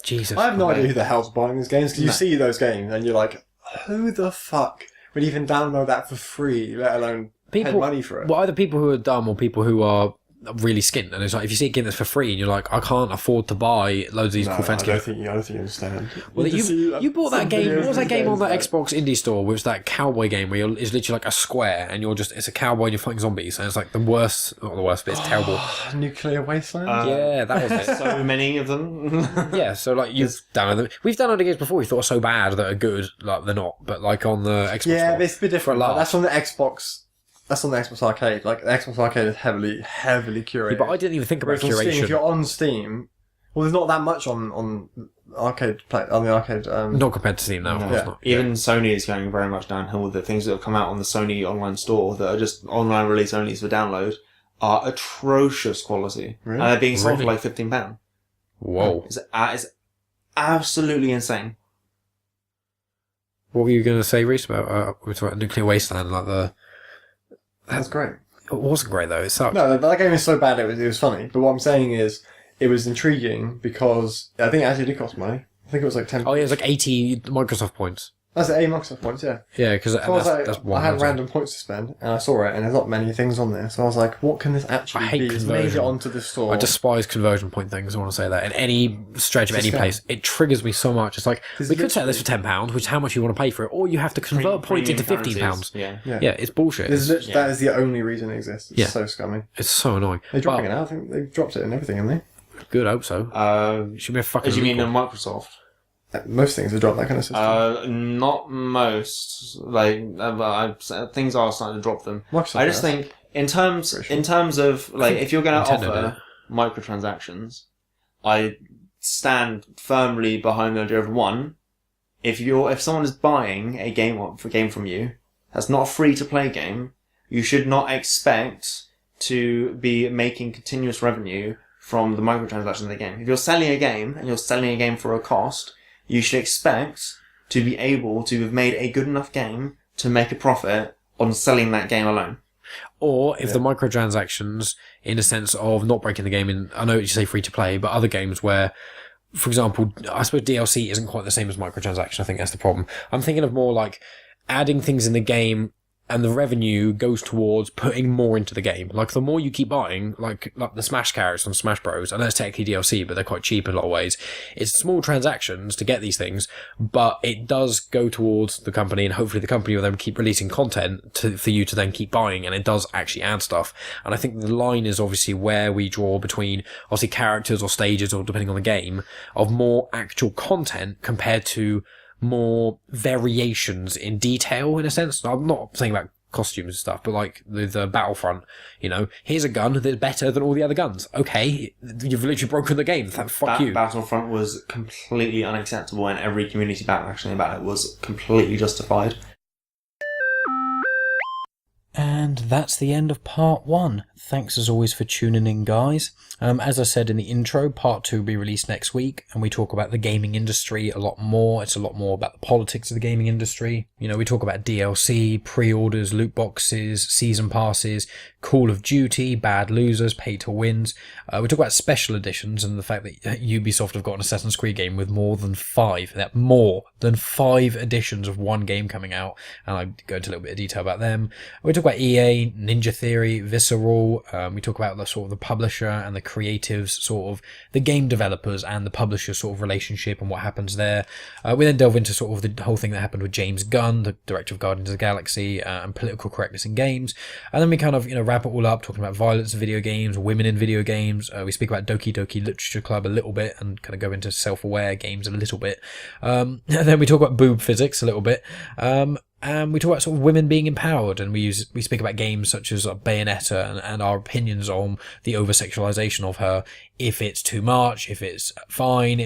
Jesus. I have no idea who the hell's buying these games, because you see those games and you're like, who the fuck would even download that for free, let alone pay money for it? Well, either people who are dumb or people who are really skint, and it's like, if you see a game that's for free and you're like, I can't afford to buy loads of these cool fancy games. I don't think you understand. Well, you bought that game. What was that game on the Xbox indie store? Which was that cowboy game where it's literally like a square and it's a cowboy and you're fighting zombies, and it's like the worst, not the worst, but it's terrible. Nuclear Wasteland? Yeah, that was it. So many of them. Yeah, so like you've downloaded them. We've downloaded games before we thought were so bad that are good, like they're not. But like on the Xbox yeah, store, but it's a bit different. for a laugh. That's on the Xbox. That's on the Xbox Arcade. Like, the Xbox Arcade is heavily curated. Yeah, but I didn't even think about Whereas on curation. Steam, if you're on Steam, well, there's not that much on the arcade. Not compared to Steam now, of course Yeah. not. Even Sony is going very much downhill with the things that have come out on the Sony online store that are just online release only for download are atrocious quality. Really? And they're being sold for Really? like £15. Whoa. It's absolutely insane. What were you going to say, Rhys, about we were talking about Nuclear Wasteland? Like That's great. it wasn't great though. It sucked. No, that game is so bad it was funny. But what I'm saying is, it was intriguing because I think it actually did cost money. I think it was like 10. Oh yeah, it was like 80 Microsoft points. That's 80 Microsoft points, yeah. Yeah, because So I was that's like, one. I had random points to spend, and I saw it, and there's not many things on there. So I was like, what can this actually I hate be? It's made it conversion. onto the store. I despise conversion point things. I want to say that in any stretch of It's a any scam. place, it triggers me so much. It's like It's we could sell this for £10, which is how much you want to pay for it, or you have to convert points into £15. Yeah. Yeah, it's bullshit. That is the only reason it exists. It's Yeah. so scummy. It's so annoying. They're dropping But it now. I think they've dropped it and everything, haven't they? Good, I hope so. Should be a fucking. As you mean recall. in Microsoft? Most things have dropped that kind of system. Not most. Things are starting to drop them. Microsoft I just has. think in terms of like if you're going to Nintendo did offer microtransactions, I stand firmly behind the idea of one. If someone is buying a game from you, that's not a free to play game. You should not expect to be making continuous revenue from the microtransactions of the game. If you're selling a game and you're selling a game for a cost, you should expect to be able to have made a good enough game to make a profit on selling that game alone. Or if the microtransactions, in a sense of not breaking the game in, I know you say free to play, but other games where, for example, I suppose DLC isn't quite the same as microtransaction. I think that's the problem. I'm thinking of more like adding things in the game and the revenue goes towards putting more into the game. Like, the more you keep buying, like the Smash characters on Smash Bros, and that's technically DLC, but they're quite cheap in a lot of ways. It's small transactions to get these things, but it does go towards the company, and hopefully the company will then keep releasing content for you to then keep buying, and it does actually add stuff. And I think the line is obviously where we draw between, obviously, characters or stages, or depending on the game, of more actual content compared to more variations in detail, in a sense. I'm not saying about costumes and stuff, but like the Battlefront, here's a gun that's better than all the other guns. Okay, you've literally broken the game. Fuck you. Battlefront was completely unacceptable, and every community backlash about it was completely justified. And that's the end of part 1. Thanks as always for tuning in, guys. As I said in the intro, part 2 will be released next week, and we talk about the gaming industry a lot more. It's a lot more about the politics of the gaming industry. You know, we talk about DLC, pre-orders, loot boxes, season passes, Call of Duty, bad losers, pay to wins. We talk about special editions and the fact that Ubisoft have got an Assassin's Creed game with more than 5 editions of one game coming out, and I go into a little bit of detail about them. We talk about EA, Ninja Theory, Visceral. We talk about the sort of the publisher and the creatives, sort of the game developers and the publisher sort of relationship and what happens there. We then delve into sort of the whole thing that happened with James Gunn, the director of Guardians of the Galaxy, and political correctness in games. And then we kind of, wrap it all up talking about violence in video games, women in video games. We speak about Doki Doki Literature Club a little bit and kind of go into self-aware games a little bit. And then we talk about boob physics a little bit. And we talk about sort of women being empowered, and we speak about games such as Bayonetta and our opinions on the over-sexualization of her, if it's too much, if it's fine,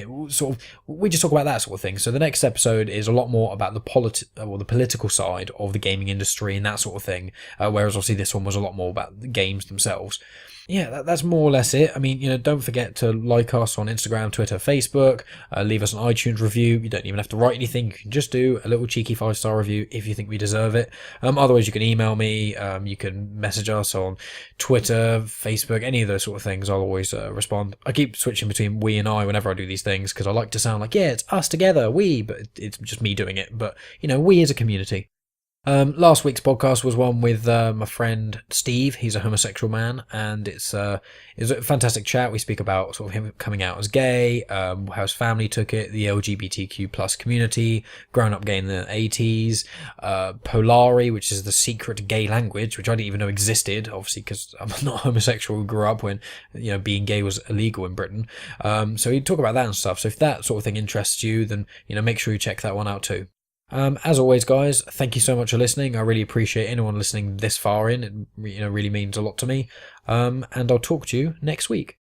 we just talk about that sort of thing. So the next episode is a lot more about the political side of the gaming industry and that sort of thing, whereas obviously this one was a lot more about the games themselves. Yeah, that's more or less it. I mean, don't forget to like us on Instagram, Twitter, Facebook, leave us an iTunes review. You don't even have to write anything. You can just do a little cheeky 5-star review if you think we deserve it. Otherwise, you can email me. You can message us on Twitter, Facebook, any of those sort of things. I'll always respond. I keep switching between we and I whenever I do these things because I like to sound like, yeah, it's us together, we, but it's just me doing it. But, we as a community. Last week's podcast was one with my friend Steve. He's a homosexual man, and it's a fantastic chat. We speak about sort of him coming out as gay, how his family took it, the LGBTQ plus community, growing up gay in the 80s, Polari, which is the secret gay language, which I didn't even know existed, obviously because I'm not homosexual. Grew up when being gay was illegal in Britain. So we talk about that and stuff. So if that sort of thing interests you, then make sure you check that one out too. As always, guys, thank you so much for listening. I really appreciate anyone listening this far in. It really means a lot to me. And I'll talk to you next week.